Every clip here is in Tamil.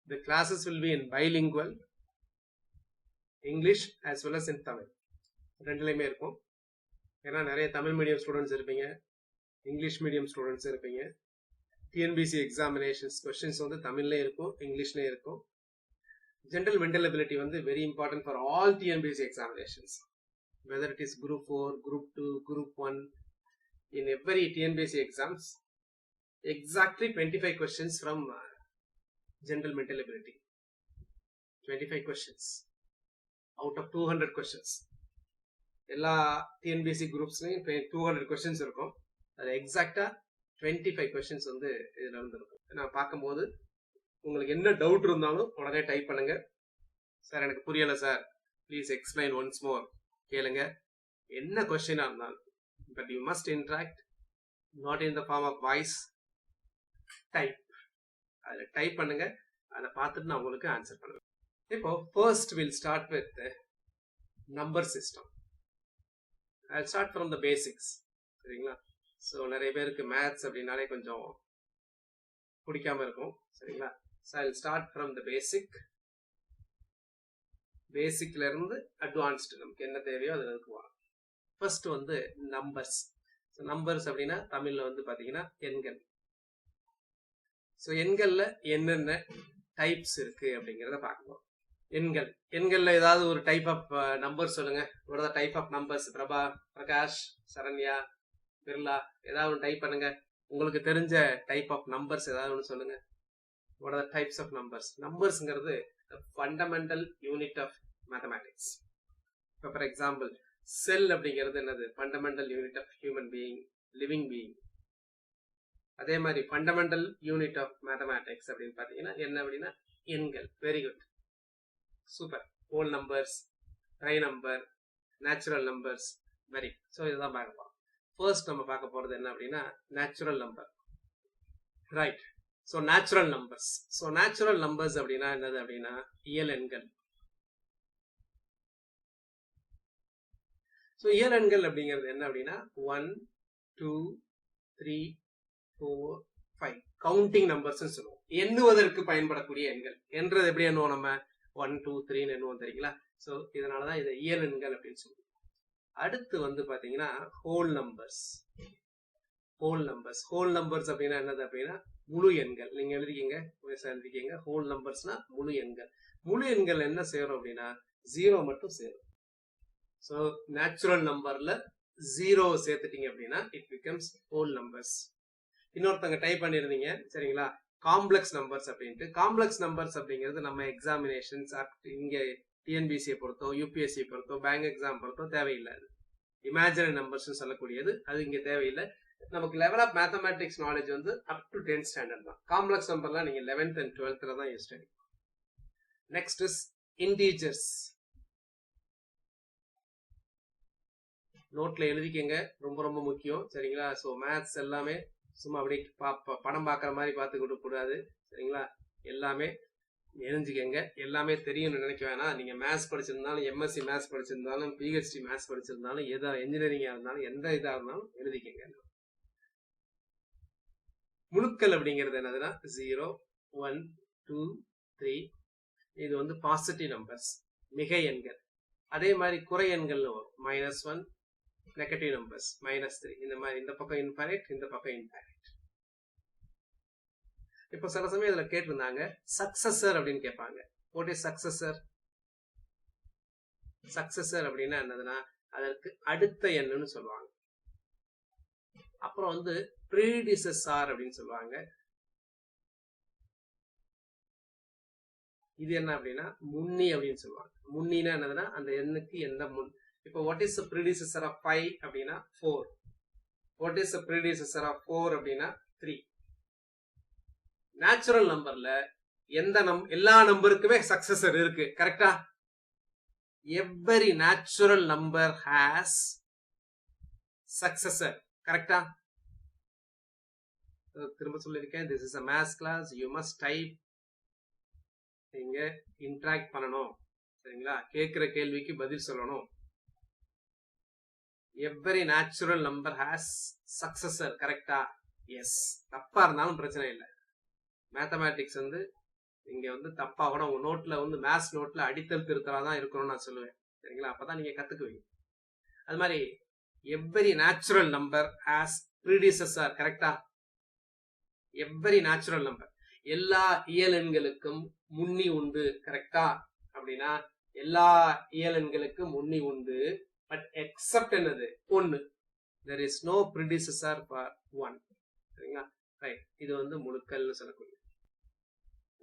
The classes will be in bilingual English as well as in Tamil. ரெண்டுலையுமே இருக்கும். ஏன்னா நிறைய தமிழ் மீடியம் ஸ்டூடெண்ட்ஸ் இருப்பீங்க, இங்கிலீஷ் மீடியம் ஸ்டூடெண்ட்ஸ் இருப்பீங்க. டிஎன்பிசி எக்ஸாமினேஷன்ஸ் கொஸ்டின்ஸ் வந்து தமிழ்லேயும் இருக்கும், இங்கிலீஷ்லேயும் இருக்கும். ஜென்ரல் மென்டல் எபிலிட்டி வந்து very important for all TNPSC examinations, whether it is group 4, group 2, group 1. In every TNPSC exams, exactly 25 questions from general mental ability. 25 questions out of 200 questions. எல்லா டிஎன்பிஎஸ்சி குரூப்ஸ்லையும் 200 questions இருக்கும். அது எக்ஸாக்டா 25 questions வந்து இதுல இருந்து இருக்கும். நான் பார்க்கும்போது உங்களுக்கு என்ன டவுட் இருந்தாலும் உடனே டைப் பண்ணுங்க. சார் எனக்கு புரியல sir, please explain once more கேளுங்க. என்ன கொஸ்டினா இருந்தாலும், but you must interact, not in the form of voice. Type, அதில் டைப் பண்ணுங்க. அதை பார்த்துட்டு நான் உங்களுக்கு ஆன்சர் பண்ணுவேன். இப்போ first will start with number system. I'll start from the basics. சரிங்களா? ஸோ நிறைய பேருக்கு மேத்ஸ் அப்படின்னாலே கொஞ்சம் பிடிக்காம இருக்கும். சரிங்களா? So I'll start from the basic. பேசிக்ல இருந்து அட்வான்ஸ்டு நமக்கு என்ன தேவையோ அதில் இருக்குவாங்க. ஃபர்ஸ்ட் வந்து நம்பர்ஸ். ஸோ நம்பர்ஸ் அப்படின்னா தமிழ்ல வந்து பார்த்தீங்கன்னா எண்கள். ஸோ எண்கள்ல என்னென்ன டைப்ஸ் இருக்கு அப்படிங்கிறத பார்க்கணும். எண்கள், எண்கள்ல ஏதாவது ஒரு டைப் ஆஃப் நம்பர் சொல்லுங்க. what are the type of numbers? Prabha, Prakash, Saranya, Birla, ஏதாவது ஒன்று டைப் பண்ணுங்க. உங்களுக்கு தெரிஞ்ச டைப் ஆஃப் நம்பர்ஸ் ஏதாவது ஒன்று சொல்லுங்க. what are the types of numbers? நம்பர்ஸ்ங்கிறது ஃபண்டமெண்டல் யூனிட் ஆஃப் மேத்தமேட்டிக்ஸ். இப்போ ஃபார் எக்ஸாம்பிள் செல் அப்படிங்கிறது என்னது? Fundamental unit of human being, living being. அதே மாதிரி ஃபண்டமெண்டல் யூனிட் ஆஃப் மேத்தமேட்டிக்ஸ் அப்படின்னு பார்த்தீங்கன்னா என்ன அப்படின்னா எண்கள். Very good, super. Whole numbers, try number, natural numbers. Very. So இதுதான் பார்க்க போகிறோம். ஃபர்ஸ்ட் நம்ம பார்க்க போகிறது என்ன அப்படின்னா natural number. Right. So natural numbers. So natural numbers அப்படின்னா என்னது அப்படின்னா இயல் எண்கள். ஸோ இயல் எண்கள் அப்படிங்கிறது என்ன அப்படின்னா 1, 2, 3, 4, 5 கவுண்டிங் நம்பர்ஸ் சொல்லுவோம். எண்ணுவதற்கு பயன்படக்கூடிய எண்கள். என்றது எப்படி எண்ணுவோம் நம்ம? 1, 2, 3 எண்ணுவோம், தெரியுங்களா? ஸோ இதனாலதான் இதை இயல் எண்கள் அப்படின்னு சொல்லுவோம். அடுத்து வந்து பாத்தீங்கன்னா whole numbers. Whole numbers. Whole numbers அப்படின்னா என்னது அப்படின்னா முழு எண்கள். நீங்க எழுதிக்கீங்க ஹோல் நம்பர்ஸ்னா முழு எண்கள். முழு எண்கள் என்ன சேரும் அப்படின்னா 0 மட்டும் சேரும். ஸோ நேச்சுரல் நம்பர்ல 0 சேர்த்துட்டீங்க அப்படின்னா இட் பிகம்ஸ் ஹோல் நம்பர்ஸ். இன்னொருத்தங்க டைப் பண்ணிருந்தீங்க, சரிங்களா, காம்ப்ளெக்ஸ் நம்பர்ஸ் அப்படின்ட்டு. காம்ப்ளெக்ஸ் நம்பர்ஸ் அப்படிங்கிறது நம்ம எக்ஸாமினேஷன்ஸ் இங்க டிஎன்பிசியை பொறுத்தோ, யூபிஎஸ்சி பொறுத்தோ, பேங்க் எக்ஸாம் பொறுத்தோ தேவையில்லை. இமேஜினரி நம்பர்ஸ் சொல்லக்கூடியது அது இங்க தேவையில்லை. நமக்கு லெவல் ஆஃப் மேத்தமேட்டிக்ஸ் நாலேஜ் வந்து அப் டு 10th ஸ்டாண்டர்ட் தான். காம்ப்ளெக்ஸ் நம்பர்லாம் நீங்க 11th and 12th தான் யூஸ் பண்ணி. Next is integers. நோட்ல எழுதிக்கங்க, ரொம்ப ரொம்ப முக்கியம், சரிங்களா? ஸோ மேத்ஸ் எல்லாமே சும்மா அப்படி படம் பார்க்குற மாதிரி பார்த்துக்கிட்டு கூடாது, சரிங்களா? எல்லாமே எழுஞ்சிக்கங்க. எல்லாமே தெரியும்னு நினைக்க வேணாம். நீங்க மேத்ஸ் படிச்சிருந்தாலும், எம்எஸ்சி மேத்ஸ் படிச்சிருந்தாலும், பிஹெச்டி மேத்ஸ் படிச்சிருந்தாலும், எதா என்ஜினியரிங்கா இருந்தாலும், எந்த இதா இருந்தாலும் எழுதிக்கங்க. முழுக்கள் அப்படிங்கிறது என்னதுன்னா 0, 1, 2, 3. இது வந்து பாசிட்டிவ் நம்பர்ஸ், மிகை எண்கள். அதே மாதிரி குறை எண்கள்ல வரும் -1, நெகட்டிவ் நம்பர்ஸ் -3. இந்த மாதிரி இந்த பக்கம் இன்ஃபைனைட், இந்த பக்கம் இன்ஃபைனைட். இப்போ சில சமயம் இதுல கேட்டிருந்தாங்க சக்சஸர் அப்படின்னு கேட்பாங்க. What is successor? சக்சஸர் அப்படின்னா என்னதுன்னா அதற்கு அடுத்த எண்ணுன்னு சொல்லுவாங்க. அப்புறம் வந்து ப்ரீடிசெசார் அப்படின்னு சொல்லுவாங்க. இது என்ன அப்படின்னா முன்னி அப்படின்னு சொல்லுவாங்க. முன்னினா என்னதுன்னா அந்த எண்ணுக்கு எந்த முன். இப்போ வாட் இஸ் த ப்ரீடிசெசர் ஆஃப் 5 அப்படின்னா 4. வாட் இஸ் த ப்ரீடிசெசர் ஆஃப் 4 அப்படின்னா 3. நேச்சுரல் நம்பர்ல எந்த எல்லா நம்பருக்குமே சக்சஸர் இருக்கு, கரெக்டா? Every natural number has successor, கரெக்டா? திரும்ப சொல்லிருக்கேன், this is a maths class, you must type. நீங்க இன்டராக்ட் பண்ணணும், சரிங்களா? கேட்கிற கேள்விக்கு பதில் சொல்லணும். Every natural number has successor, கரெக்டா? எஸ். தப்பா இருந்தாலும் பிரச்சனை இல்லை. மேத்தமேட்டிக்ஸ் வந்து இங்க வந்து தப்பா கூட உங்க நோட்ல வந்து மேத்ஸ் நோட்ல அடித்தல் திருத்தலா தான் இருக்கணும்னு நான் சொல்லுவேன். சரிங்களா? அப்பதான் நீங்க கத்துக்குவீங்க. அது மாதிரி எவ்வரி நேச்சுரல் நம்பர் ஆஸ் ப்ரீடிசஸர், கரெக்டா? எவ்வரி நேச்சுரல் நம்பர், எல்லா இயல் எண்களுக்கும் முன்னி உண்டு, கரெக்டா? அப்படின்னா எல்லா இயல் எண்களுக்கும் முன்னி உண்டு, பட் எக்ஸப்ட் என்னது? ஒன்னு. there is no predecessor for 1. சரிங்களா? ரைட். இது வந்து முழுக்கல்னு சொல்லக்கூடிய.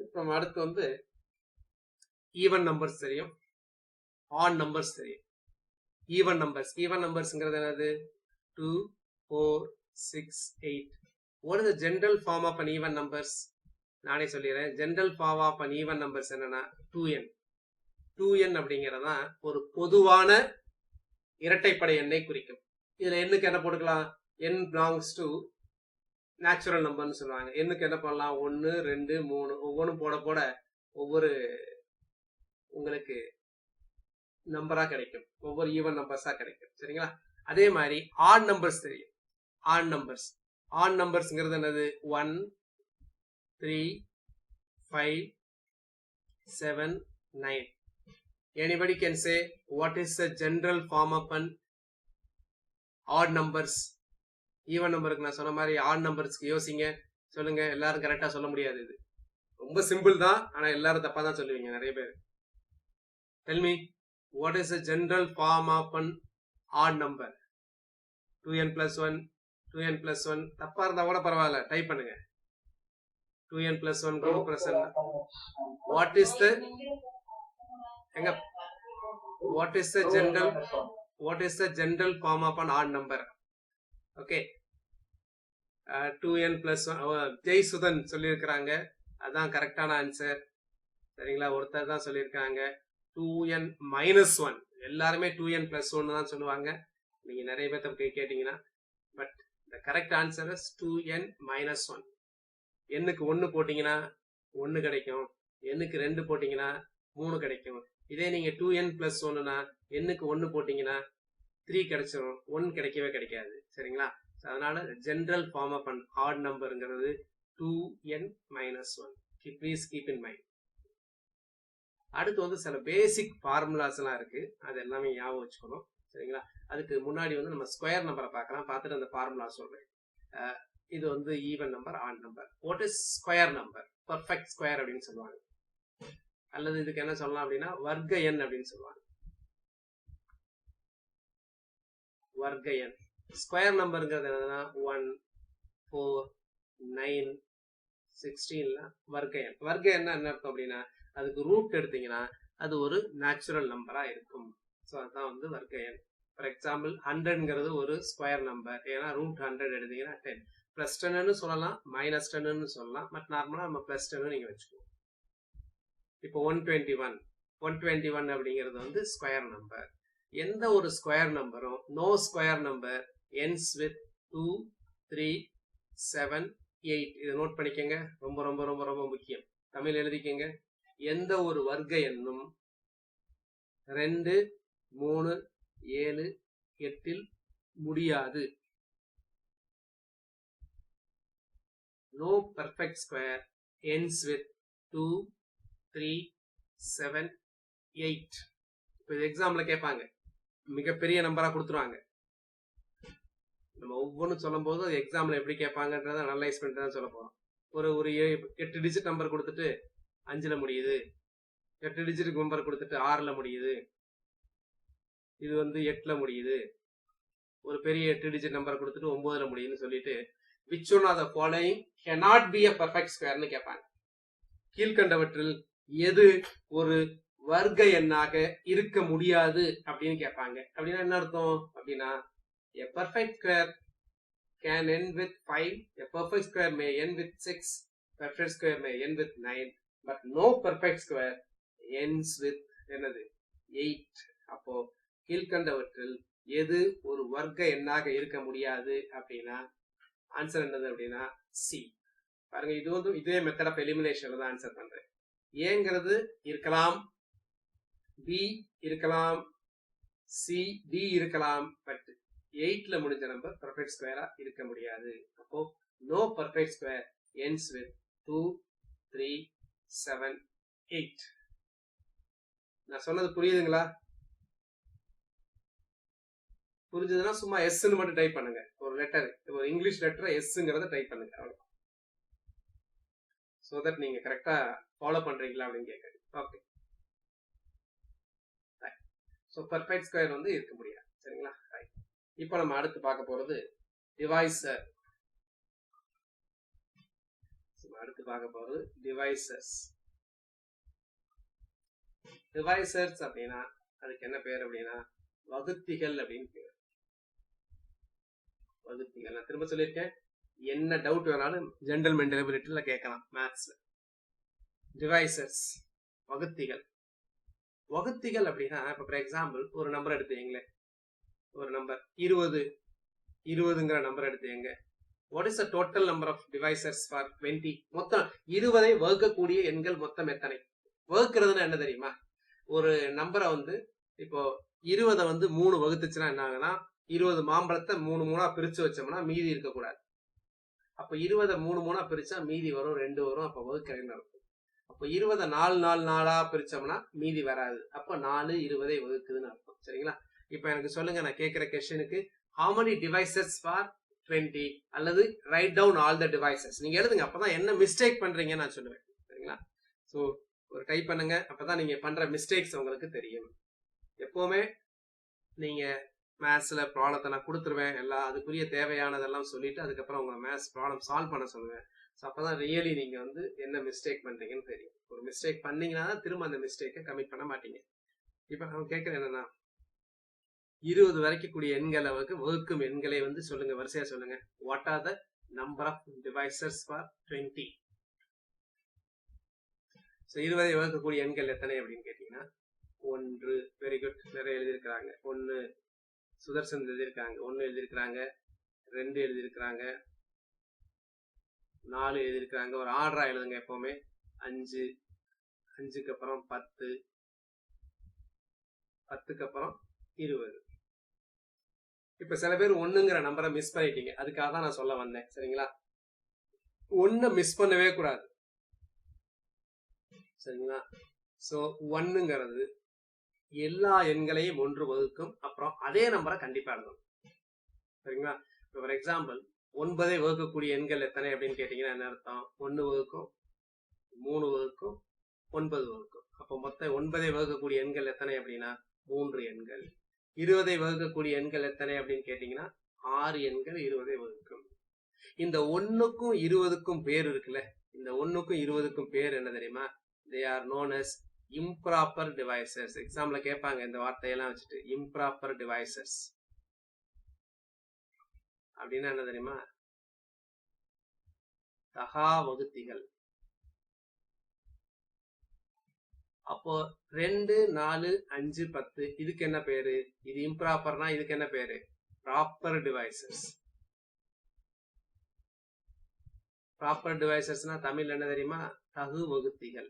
இப்போ அடுத்து வந்து ஈவன் நம்பர்ஸ் தெரியும், ஆட் நம்பர்ஸ் தெரியும். ஈவன் நம்பர்ஸ்ங்கிறது என்னது? 2, 4, 6, 8. what is the general form of an even numbers? நானே சொல்லிடுறேன். General form of an even numbers என்னன்னா 2n. 2n அப்படிங்கறதான் ஒரு பொதுவான இரட்டைப்படை எண்ணை குறிக்கும். இதுல எண்ணுக்கு என்ன போட்டுக்கலாம்? n belongs to நேச்சுரல் நம்பர்னு சொல்லுவாங்க. எண்ணுக்கு என்ன பண்ணலாம்? 1, 2, 3 ஒவ்வொன்றும் போட போட ஒவ்வொரு உங்களுக்கு நம்பரா கிடைக்கும், ஒவ்வொரு ஈவன் நம்பர்ஸா கிடைக்கும். சரிங்களா? அதே மாதிரி ஆட் நம்பர்ஸ் தெரியும். ஆட் நம்பர்ஸ்ங்கிறது என்னது? 1, 3, 5, 7, 9. anybody can say what is the general form of an odd numbers? Even நம்பருக்கு நான் சொன்ன மாதிரி ஆட் நம்பர்ஸ்க்கு யோசிங்க, சொல்லுங்க. எல்லாரும் கரெக்டா சொல்ல முடியாது. இது ரொம்ப சிம்பிள் தான், ஆனா எல்லாரும் தப்பா தான் சொல்லுவீங்க நிறைய பேர். tell me what is the general form of an odd number? 2n plus 1, 2n plus 1. தப்பா இருந்தா கூட பரவாயில்ல, டைப் பண்ணுங்க. 2n plus 1 group present. what is the general form of an odd number? okay, 2n plus 1. Jai Sudan சொல்லியிருக்கிறாங்க, அதான் கரெக்டான ஆன்சர். சரிங்களா? ஒருத்தர் தான் சொல்லியிருக்காங்க 2n minus 1. எல்லாருமே 2n plus 1 தான் சொல்லுவாங்க நீங்க நிறைய பேர்த்த கேட்டீங்கன்னா. But the correct answer is 2n minus 1. எண்ணுக்கு 1 போட்டீங்கன்னா 1 கிடைக்கும், எண்ணுக்கு 2 போட்டீங்கன்னா 3 கிடைக்கும். இதே நீங்க 2n plus 1னா எண்ணுக்கு 1 போட்டீங்கன்னா 3 கிடைச்சிடும், 1 கிடைக்கவே கிடைக்காது. சரிங்களா? அதனால general form of an odd நம்பர்ங்கிறது 2n minus 1. Please keep in mind. அடுத்து வந்து சில பேசிக் ஃபார்முலாஸ் எல்லாம் இருக்கு, அது எல்லாமே ஞாபகம் வச்சுக்கணும். சரிங்களா? அதுக்கு முன்னாடி வந்து நம்ம ஸ்கொயர் நம்பரை பார்க்கலாம், பார்த்துட்டு அந்த ஃபார்முலா சொல்றேன். இது வந்து even number, add number. What is square number? Perfect square அப்படின்னு சொல்லுவாங்க, அல்லது இதுக்கு என்ன சொல்லலாம் அப்படின்னா வர்க்க எண் அப்படின்னு சொல்லுவாங்க. வர்க்க எண். ஸ்கொயர் நம்பர்ங்கிறது என்னன்னா 1, 4, 9, 16 வர்க்க எண். வர்க்க எண் என்ன அர்த்தம் அப்படின்னா அதுக்கு ரூட் எடுத்தீங்கன்னா அது ஒரு நேச்சுரல் நம்பரா இருக்கும். ஸோ அதுதான் வந்து வர்க்க எண். ஃபார் எக்ஸாம்பிள் 100ங்கிறது ஒரு ஸ்கொயர் நம்பர், ஏன்னா ரூட் 100 எடுத்தீங்கன்னா 10. பிளஸ் 10ன்னு சொல்லலாம், மைனஸ் 10ன்னு சொல்லலாம், பட் நார்மலா நம்ம பிளஸ் 10 நீங்க வச்சுக்கோங்க. இப்போ 121 அப்படிங்கிறது வந்து ஸ்கொயர் நம்பர். எந்த ஒரு ஸ்கொயர் நம்பரும் no square number ends with 2, 3, 7, 8. இதை நோட் பண்ணிக்கங்க, ரொம்ப ரொம்ப ரொம்ப ரொம்ப முக்கியம். தமிழ் எழுதிக்கங்க. எந்த ஒரு வர்க்க எண்ணும் 2, 3, 7, 8 முடியாது. no perfect square ends with 2, 3, 7, 8. இப்போ இது எக்ஸாம்ல கேட்பாங்க, மிகப்பெரிய நம்பரா கொடுத்துருவாங்க. நம்ம ஒவ்வொன்றும் சொல்லும் போது எக்ஸாம்ல எப்படி கேட்பாங்கன்றத அனலைஸ் பண்ணிட்டு தான் சொல்ல போறோம். ஒரு 8 டிஜிட் நம்பர் கொடுத்துட்டு 5ல முடியுது, 8 டிஜிட் நம்பர் கொடுத்துட்டு 6ல முடியுது, இது வந்து 8ல முடியுது. ஒரு பெரிய 8 டிஜிட் நம்பர் கொடுத்துட்டு 9ல முடியுதுன்னு சொல்லிட்டு which one of the following cannot be a perfect square ன்னு கேட்பாங்க. கீழ்கண்டவற்றில் எது ஒரு வர்க்க எண்ணாக இருக்க முடியாது அப்படின்னு கேட்பாங்க. அப்படின்னா என்ன அர்த்தம் அப்படின்னா a perfect square can end with 5, a perfect square may end with 6, perfect square may end with 9, but no perfect square ends with என்னது 8. அப்போ கீழ்கண்டவற்றில் எது ஒரு வர்க்க எண்ணாக இருக்க முடியாது அப்படின்னா ஆன்சர் என்னது அப்படின்னா சி. பாருங்க, இது வந்து இதே மெத்தட் ஆஃப் எலிமினேஷன்ல தான் ஆன்சர் பண்றேன். ஏங்கிறது இருக்கலாம், பி இருக்கலாம், சி டி இருக்கலாம், பட் 8ல முடிஞ்ச நம்பர் பர்ஃபெக்ட் ஸ்கொயரா இருக்க முடியாது. அப்போ no perfect square ends with 2, 3, 7 8. நான் சொன்னது புரியுதுங்களா? புரிஞ்சதுன்னா சும்மா எஸ்ன்னு மட்டும் டைப் பண்ணுங்க. ஒரு லெட்டர், ஒரு இங்கிலீஷ் லெட்டர் எஸ்ங்கிறத டைப் பண்ணுங்க. அவ்வளவு. சோ தட் நீங்க கரெக்டா ஃபாலோ பண்றீங்களா அப்படின்னு கேட்குறேன். ஓகே. ஸோ பர்ஃபெக்ட் ஸ்கொயர் வந்து இருக்க முடியாது. சரிங்களா? ரைட். இப்போ நம்ம அடுத்து பார்க்க போறது டிவைசர். அடுத்து பார்க்க போறது டிவைசர்ஸ். டிவைசர்ஸ் அப்படின்னா அதுக்கு என்ன பேர் அப்படின்னா வகுத்திகள் அப்படின்னு பேர். வகுத்திகள் நான் திரும்ப சொல்லியிருக்கேன். என்ன டவுட் வேணாலும் ஜெனரல் மெண்டபிலிட்டியில கேட்கலாம் மேத்ஸ்ல. டிவைசர்ஸ் வகுத்திகள். வகுத்திகள் அப்படின்னா இப்ப ஃபார் எக்ஸாம்பிள் ஒரு நம்பர் எடுத்துங்களேன். ஒரு நம்பர் 20ங்கிற நம்பர் எடுத்துங்க. What is the total number of divisors for 20? மொத்தம் 20ஐ வகுக்கக்கூடிய எண்கள் மொத்தம் எத்தனை? வகுக்கிறதுனா என்ன தெரியுமா? ஒரு நம்பரை வந்து இப்போ 20 வந்து 3 வகுத்துச்சுன்னா என்ன ஆகுனா 20 மாம்பழத்தை 3 3 பிரிச்சு வச்சோம்னா மீதி இருக்கக்கூடாது. அப்ப 20 3 3 பிரிச்சா மீதி வரும் 2 வரும். அப்ப வகுக்கிறேன்னு இருக்கும். அப்ப 20 4 பிரிச்சோம்னா மீதி வராது. அப்ப 4 20ஐ வகுக்குதுன்னு அர்த்தம். சரிங்களா? இப்ப எனக்கு சொல்லுங்க, நான் கேட்கிற கொஸ்டினுக்கு how many devices for 20 அல்லது write down all the devices. நீங்க எழுதுங்க, அப்பதான் என்ன மிஸ்டேக் பண்றீங்கன்னு நான் சொல்லுவேன். சரிங்களா? சோ ஒரு டைப் பண்ணுங்க, அப்பதான் நீங்க பண்ற மிஸ்டேக்ஸ் உங்களுக்கு தெரியும். எப்பவுமே நீங்க மேத்ஸ்ல ப்ராப்ளத்தை நான் கொடுத்துருவேன், எல்லாம் அதுக்குரிய தேவையானதெல்லாம் சொல்லிட்டு அதுக்கப்புறம் உங்க மேத்ஸ் ப்ராப்ளம் சால்வ் பண்ண சொல்லுவேன். ஸோ அப்பதான் ரியலி நீங்க வந்து என்ன மிஸ்டேக் பண்றீங்கன்னு தெரியும். ஒரு மிஸ்டேக் பண்ணீங்கன்னா திரும்ப அந்த மிஸ்டேக்கை கமிட் பண்ண மாட்டீங்க. இப்ப நான் கேட்கறேன் என்னன்னா 20 வரைக்கும் கூடிய எண்களை வகுக்கும் எண்களை வந்து சொல்லுங்க, வரிசையா சொல்லுங்க. What are the number of divisors for 20? So 20ஐ வகுக்கக்கூடிய எண்கள் எத்தனை அப்படின்னு கேட்டீங்கன்னா 1. வெரி குட், நிறைய எழுதியிருக்கிறாங்க. 1 சுதர்சன் எழுதியிருக்காங்க, 1 எழுதியிருக்கிறாங்க, 2 எழுதியிருக்கிறாங்க, 4 எழுதியிருக்கிறாங்க. ஒரு ஆர்டரா எழுதுங்க எப்பவுமே. 5, 5க்கு அப்புறம் 10, 10க்கு அப்புறம் 20. இப்ப சில பேர் 1ங்கிற நம்பரை மிஸ் பண்ணிட்டீங்க, அதுக்காக தான் நான் சொல்ல வந்தேன். சரிங்களா? 1 மிஸ் பண்ணவே கூடாது. சரிங்களா? சோ 1ங்கிறது எல்லா எண்களையும் 1 வகுக்கும். அப்புறம் அதே நம்பரை கண்டிப்பா எழுதணும். சரிங்களா? ஃபார் எக்ஸாம்பிள் 9ஐ வகுக்கக்கூடிய எண்கள் எத்தனை அப்படின்னு கேட்டீங்கன்னா என்ன அர்த்தம்? 1 வகுக்கும், 3 வகுக்கும், 9 வகுக்கும். அப்போ மொத்தம் 9ஐ வகுக்கக்கூடிய எண்கள் எத்தனை அப்படின்னா 3 எண்கள். 20ஐ வகுக்கக்கூடிய எண்கள் எத்தனை அப்படின்னு கேட்டீங்கன்னா 6 எண்கள் 20ஐ வகுக்கும். இந்த 1க்கும் 20க்கும் பேர் இருக்குல்ல, இந்த 1க்கும் 20க்கும் பேர் என்ன தெரியுமா? they are known as improper devices. எக்ஸாம்ல கேட்பாங்க இந்த வார்த்தையெல்லாம் வச்சுட்டு, improper devices அப்படின்னா என்ன தெரியுமா? தகா வகுத்திகள். அப்போ 2 4 5 10 இதுக்கு என்ன பேரு? இது இம்ப்ராப்பர்னா இதுக்கு என்ன பேரு? Proper devices. ப்ராப்பர் டிவைசஸ்னா தமிழ் என்ன தெரியுமா? தகு வகுத்திகள்.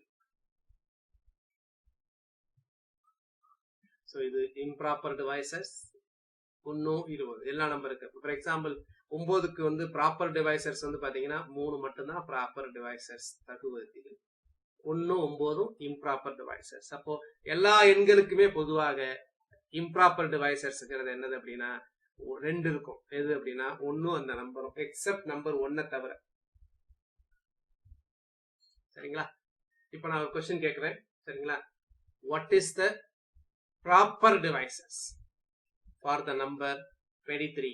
சோ இது இம்ப்ராப்பர் டிவைசஸ். 1 20 எல்லா நம்பருக்கு. ஃபார் எக்ஸாம்பிள் 9க்கு வந்து ப்ராப்பர் டிவைசர்ஸ் வந்து பாத்தீங்கன்னா 3 மட்டும்தான் ப்ராப்பர் டிவைசர்ஸ், தகு வகுத்திகள். 1 9 இம்ப்ராப்பர் டிவைசர்ஸ். அப்போ எல்லா எண்களுக்குமே பொதுவாக இம்ப்ராப்பர் டிவைசர்ஸ்ங்கிறது என்னது அப்படின்னா 2 இருக்கும். எது அப்படின்னா 1 அந்த நம்பரும், எக்ஸப்ட் நம்பர் 1 தவிர. சரிங்களா? இப்ப நான் ஒரு क्वेश्चन கேக்குறேன். சரிங்களா? What is the proper devices for the number 23?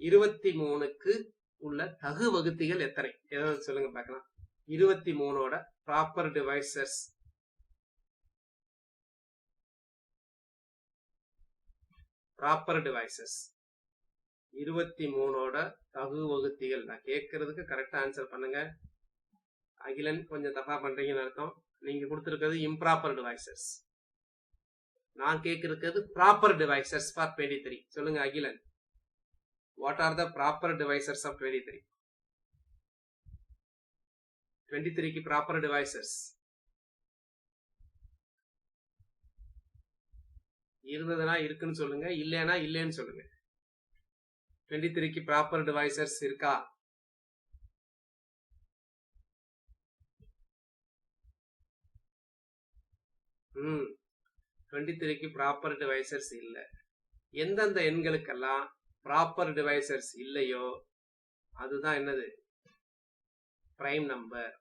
23க்கு உள்ள தகு வகுத்திகள் எத்தனை? ஏதாவது சொல்லுங்க பார்க்கலாம். 23ஓட ப்ராப்பர் டிவைசர்ஸ். ப்ராப்பர் டிவைசஸ் 23ஓட தகு வகுத்திகள். நான் கேட்கறதுக்கு கரெக்டா ஆன்சர் பண்ணுங்க. அகிலன் கொஞ்சம் தப்பா பண்றீங்கன்னு அர்த்தம். நீங்க கொடுத்திருக்கிறது இம்ப்ராப்பர் டிவைசஸ், நான் கேட்கிறது ப்ராப்பர் டிவைசஸ் ஃபார் 23. சொல்லுங்க Akilan, what are the proper divisors of 23? 23க்கு ப்ராப்பர் டிவைசர்ஸ் இருந்ததுன்னா இருக்குன்னு சொல்லுங்க, இல்லைன்னா இல்லைன்னு சொல்லுங்க. 23க்கு ப்ராப்பர் டிவைசர்ஸ் இருக்கா? 23க்கு ப்ராப்பர் டிவைசர்ஸ் இல்ல. எந்தெந்த எண்களுக்கெல்லாம் ப்ராப்பர் டிவைசர்ஸ் இல்லையோ அதுதான் என்னது? Prime number.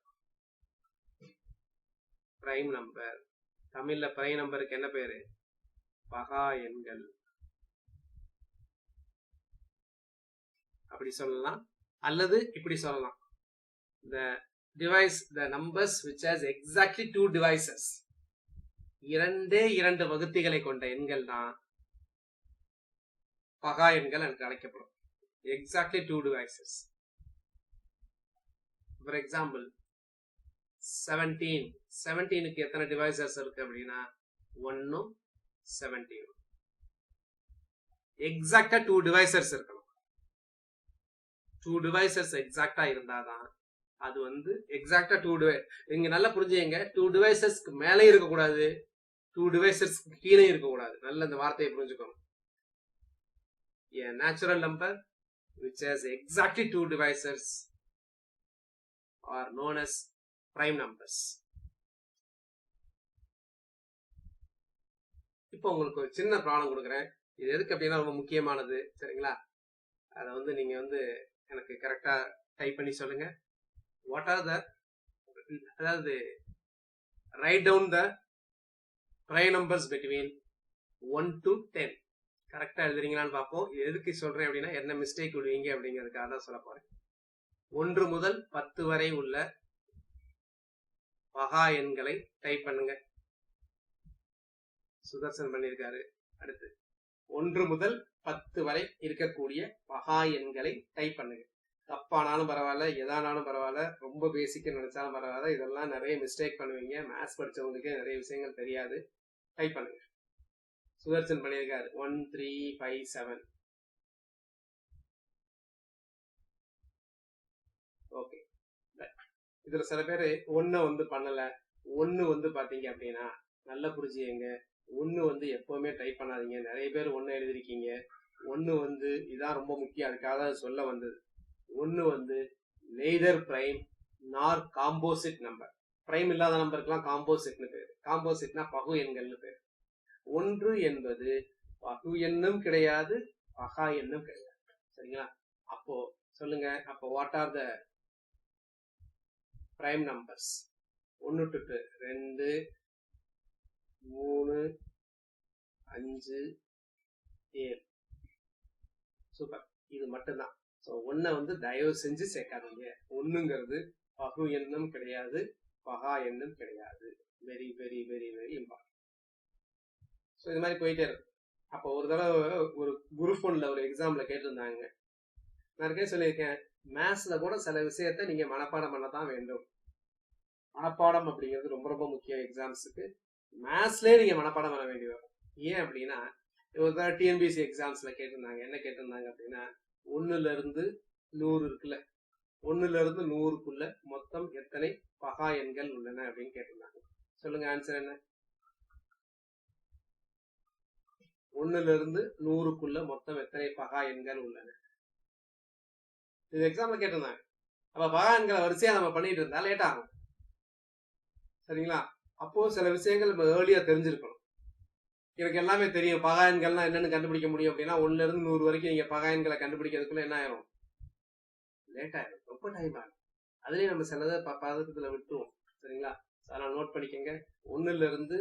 பிரைம் நம்பர் தமிழ்ல பிரைம் நம்பருக்கு என்ன பேரு? பகா எண்கள் அப்படி சொல்லலாம். அல்லது இப்படி சொல்லலாம், the numbers which has exactly 2 divisors, இரண்டு வகுத்திகளை கொண்ட எண்கள் தான் பகா எண்கள் என்று அழைக்கப்படும். exactly 2 divisors. for example 17க்கு எத்தனை டிவைசர்ஸ் இருக்கு அப்படின்னா 1 17. எக்ஸாக்டா 2 டிவைசர்ஸ் இருக்கணும். 2 டிவைசர்ஸ் எக்ஸாக்டா இருந்தாதான் அது எக்ஸாக்டா 2 இங்க நல்லா புரிஞ்சுங்க. 2 டிவைசர்ஸ்க்கு மேலே இருக்க கூடாது, 2 டிவைசர்ஸ்க்கு கீழே இருக்க கூடாது. நல்ல இந்த வார்த்தையை புரிஞ்சுக்கணும். a natural number which has exactly 2 divisors are known as prime numbers. இப்போ உங்களுக்கு ஒரு சின்ன ப்ராப்ளம் கொடுக்குறேன். இது எதுக்கு அப்படின்னா ரொம்ப முக்கியமானது, சரிங்களா? அதை நீங்க எனக்கு கரெக்டா டைப் பண்ணி சொல்லுங்க. வாட் ஆர் த, அதாவது write down the prime numbers between 1 to 10. கரெக்டா எழுதுறீங்களான்னு பார்ப்போம். எதுக்கு சொல்றேன் அப்படின்னா என்ன மிஸ்டேக் விடுவீங்க அப்படிங்கிறதுக்காக தான் சொல்ல போறேன். 1 முதல் 10 வரை உள்ள பகா எண்களை டைப் பண்ணுங்க. சுதர்சன் பண்ணியிருக்காரு. அடுத்து 1 முதல் 10 வரை இருக்கக்கூடிய பகா எண்களை டைப் பண்ணுங்க. தப்பானாலும் பரவாயில்ல, எதானாலும் பரவாயில்ல, ரொம்ப பேசிக்க நினைச்சாலும் பரவாயில்ல, இதெல்லாம் நிறைய மிஸ்டேக் பண்ணுவீங்க. மேத்ஸ் படிச்சவங்களுக்கு நிறைய விஷயங்கள் தெரியாது. டைப் பண்ணுங்க. சுதர்சன் பண்ணியிருக்காரு 1 3 5 7. ஓகே, இதுல சில பேரு 1 பண்ணல. 1 பாத்தீங்க அப்படின்னா நல்லா புரிஞ்சுங்க. 1 எப்பவுமே டைப் பண்ணாதீங்க. நிறைய பேர் 1 எழுதிருக்கீங்க. 1 இதான் ரொம்ப முக்கியம், அதுக்காக சொல்ல வந்தது. 1 neither prime nor composite number. Prime இல்லாத நம்பருக்குலாம் காம்போசிட்னு பேரு. காம்போசிட்னா பகு எண்கள்னு பேரு. 1 என்பது பகு எண்ணும் கிடையாது, பகா எண்ணும் கிடையாது. சரிங்களா? அப்போ சொல்லுங்க, அப்போ what are the prime numbers? 1 to 2 3 5 7. Super. இது மட்டும்தான். ஸோ 1 தயவு செஞ்சு சேர்க்காதீங்க. 1ங்கிறது பகு எண்ணும் கிடையாது, பகா எண்ணும் கிடையாது. Very very very very important. So இது மாதிரி போயிட்டே இருக்கு. அப்போ ஒரு தடவை ஒரு குரூப் 1ல ஒரு எக்ஸாம்ல கேட்டிருந்தாங்க. நான் இருக்கே சொல்லியிருக்கேன், மேத்ஸ்ல கூட சில விஷயத்த நீங்க மனப்பாடம் பண்ண தான் வேண்டும். மனப்பாடம் அப்படிங்கிறது ரொம்ப ரொம்ப முக்கியம் எக்ஸாம்ஸுக்கு. மேத்ஸ்லயே நீங்க மனப்பாடம் பண்ண வேண்டி வரும். ஏன் அப்படின்னா, ஒரு தடவை டிஎன்பிசி எக்ஸாம்ஸ்ல கேட்டிருந்தாங்க. என்ன கேட்டிருந்தாங்க அப்படின்னா, 1ல இருந்து 100 இருக்குல்ல, 1ல இருந்து 100க்குள்ள மொத்தம் எத்தனை பகா எண்கள் உள்ளன அப்படின்னு கேட்டிருந்தாங்க. சொல்லுங்க, ஆன்சர் என்ன? 1ல இருந்து 100க்குள்ள மொத்தம் எத்தனை பகா எண்கள் உள்ளன? இது எக்ஸாம்ல கேட்டிருந்தாங்க. அப்ப பகா எண்களை வரிசையா நம்ம பண்ணிட்டு இருந்தா லேட் ஆகும். சரிங்களா? அப்போ சில விஷயங்கள் நம்ம ஏர்லியா தெரிஞ்சிருக்கணும். எனக்கு எல்லாமே தெரியும், பகா எண்கள்லாம் என்னன்னு கண்டுபிடிக்க முடியும் அப்படின்னா 1ல இருந்து 100 வரைக்கும் நீங்க பகா எண்களை கண்டுபிடிக்கிறதுக்குள்ள என்ன ஆயிரும்? லேட் ஆயிரும், ரொம்ப டைம் ஆகும். அதுலயும் நம்ம சிலதை பதத்துல விட்டுருவோம். சரிங்களா? அதெல்லாம் நோட் பண்ணிக்கங்க. 1ல இருந்து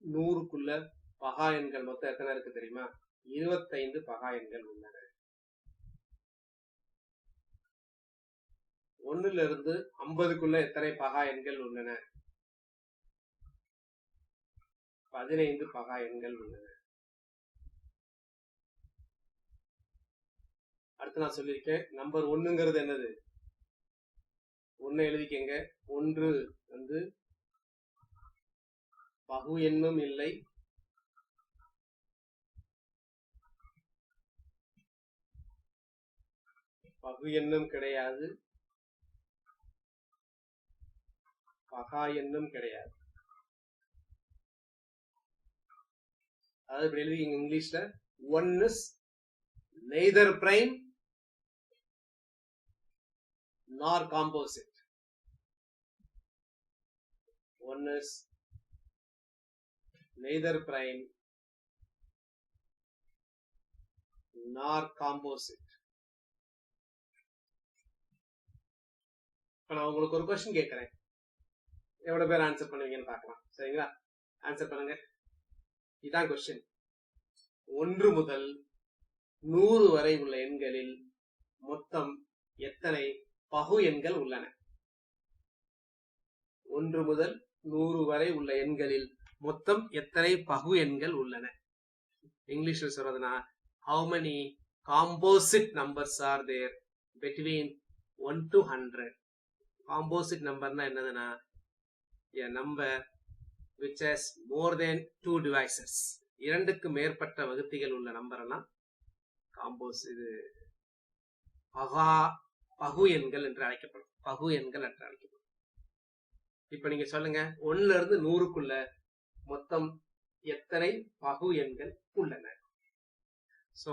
100க்குள்ள பகா எண்கள் மொத்தம் எத்தனை இருக்கு தெரியுமா? 25 பகா எண்கள் உள்ளன. 1ல இருந்து 50க்குள்ள எத்தனை பகா எண்கள் உள்ளன? 15 பகா எண்கள் உள்ளன. அடுத்து நான் சொல்லியிருக்கேன், நம்பர் 1ங்கிறது என்னது? 1 எழுதிக்கங்க. 1 பகு எண்ணும் இல்லை, பகு எண்ணும் கிடையாது, பகா எண்ணும் கிடையாது. அதாவது இப்படி எழுதிங்க இங்கிலீஷ்ல, 1 is neither prime nor composite. 1 is neither prime nor composite. இப்ப நான் உங்களுக்கு ஒரு क्वेश्चन கேட்கிறேன், எவ்வளவு பேர் ஆன்சர் பண்ணுவீங்கன்னு பார்க்கலாம். சரிங்களா? ஆன்சர் பண்ணுங்க. இதான் क्वेश्चन. 1 முதல் 100 வரை உள்ள எண்களில் மொத்தம் எத்தனை பகு எண்கள் உள்ளன? 1 முதல் 100 வரை உள்ள எண்களில் மொத்தம் எத்தனை பகு எண்கள் உள்ளன? இங்கிலீஷ்ல சொல்றதுனா how many composite numbers are there between 1 to 100? composite numberனா என்னதுன்னா a number which has more than 2 divisors. இரண்டுக்கு மேற்பட்ட வகுத்திகள் உள்ள நம்பர்னா காம்போசிட் பகு எண்கள் என்று அழைக்கப்படும். பகு எண்கள் என்று அழைக்கப்படும். இப்ப நீங்க சொல்லுங்க, 1ல இருந்து 100க்குள்ள மொத்தம் எத்தனை பகு எண்கள் உள்ளன? சோ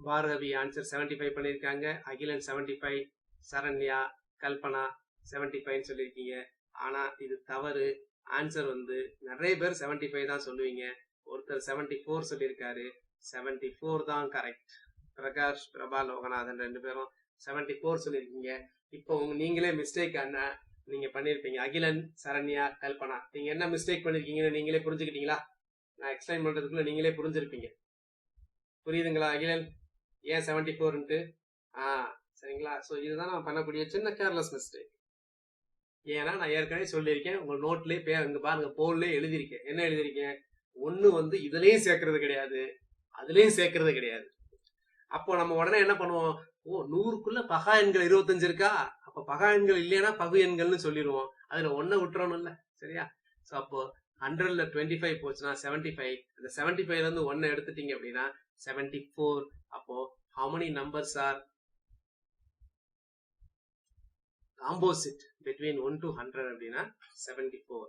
பார்கவி ஆன்சர் 75 பண்ணிருக்காங்க, அகிலன் 75, சரண்யா, கல்பனா 75 சொல்லிருக்கீங்க. ஆனா இது தவறு. ஆன்சர் வந்து நிறைய பேர் 75 தான் சொல்லுவீங்க. ஒருத்தர் 74 சொல்லியிருக்காரு. 74 தான் கரெக்ட். பிரகாஷ், பிரபா, லோகநாதன் 2 பேரும் 74 சொல்லியிருக்கீங்க. இப்போ நீங்களே மிஸ்டேக் நீங்க பண்ணிருப்பீங்க. அகிலன், சரண்யா, கல்பனா, நீங்க என்ன மிஸ்டேக் பண்ணிருக்கீங்கன்னு நீங்களே புரிஞ்சுக்கிட்டீங்களா? நான் எக்ஸ்பிளைன் பண்றதுக்குள்ள நீங்களே புரிஞ்சிருப்பீங்க. புரியுதுங்களா அகிலன்? ஏன் 74ன்ட்டு? சரிங்களா? சோ இதுதான் நான் பண்ணக்கூடிய சின்ன கேர்லெஸ் மிஸ்டேக். ஏன்னா நான் ஏற்கனவே சொல்லியிருக்கேன், உங்க நோட்லயே பேர் இங்க பாருங்க, போர்ட்லயே எழுதியிருக்கேன். என்ன எழுதியிருக்கேன்? 1 வந்து இதுலயும் சேர்க்கறது கிடையாது, அதுலயும் சேர்க்கறது கிடையாது. அப்போ நம்ம உடனே என்ன பண்ணுவோம்? ஓ, 100க்குள்ள பகா எண்கள் 25 இருக்கா, அப்ப பகா எண்கள் இல்லைன்னா பகு எண்கள்னு சொல்லிடுவோம். அதுல 1 விட்டுறணும்ல. சரியா? சோ அப்போ 100ல 25 போச்சுன்னா 75. அந்த 75ல இருந்து 1 எடுத்துட்டீங்க அப்படின்னா 74. அப்போ how many numbers are composite between 1 to 100 அப்படின்னா 74.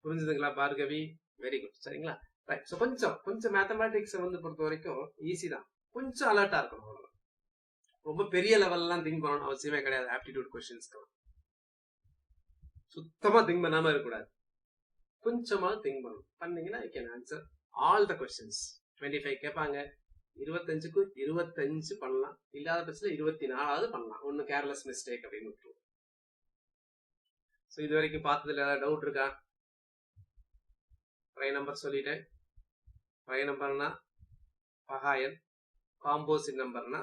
புரிஞ்சுதுங்களா பார்கவி? Very good. சரிங்களா? ரைட். சோ கொஞ்சம் மேத்தமேட்டிக்ஸ் வந்து பொறுத்த வரைக்கும் ஈஸி தான். கொஞ்சம் அலர்ட்டா இருக்கணும். ரொம்ப பெரிய லெவல்லாம் திங்க் பண்ணணும் அவசியமே கிடையாது. ஆப்டிடியூட் கொஸ்டின்ஸ்க்கு சுத்தமா திங்க் பண்ணாம இருக்கக்கூடாது. கொஞ்சமா திங்க் பண்ணணும். பண்ணீங்கன்னா you can answer all the questions. 25 கேட்பாங்க, 25க்கு 25 பண்ணலாம். இல்லாத பட்சத்துல 24வது பண்ணலாம். ஒன்னு கேர்லெஸ் மிஸ்டேக் அப்படின்னு விட்டுருவோம். ஸோ இது வரைக்கும் பார்த்ததுல ஏதாவது டவுட் இருக்கா? ப்ரை நம்பர் சொல்லிட்டேன். ப்ரை நம்பர்னா பகா எண், காம்போசிட் நம்பர்னா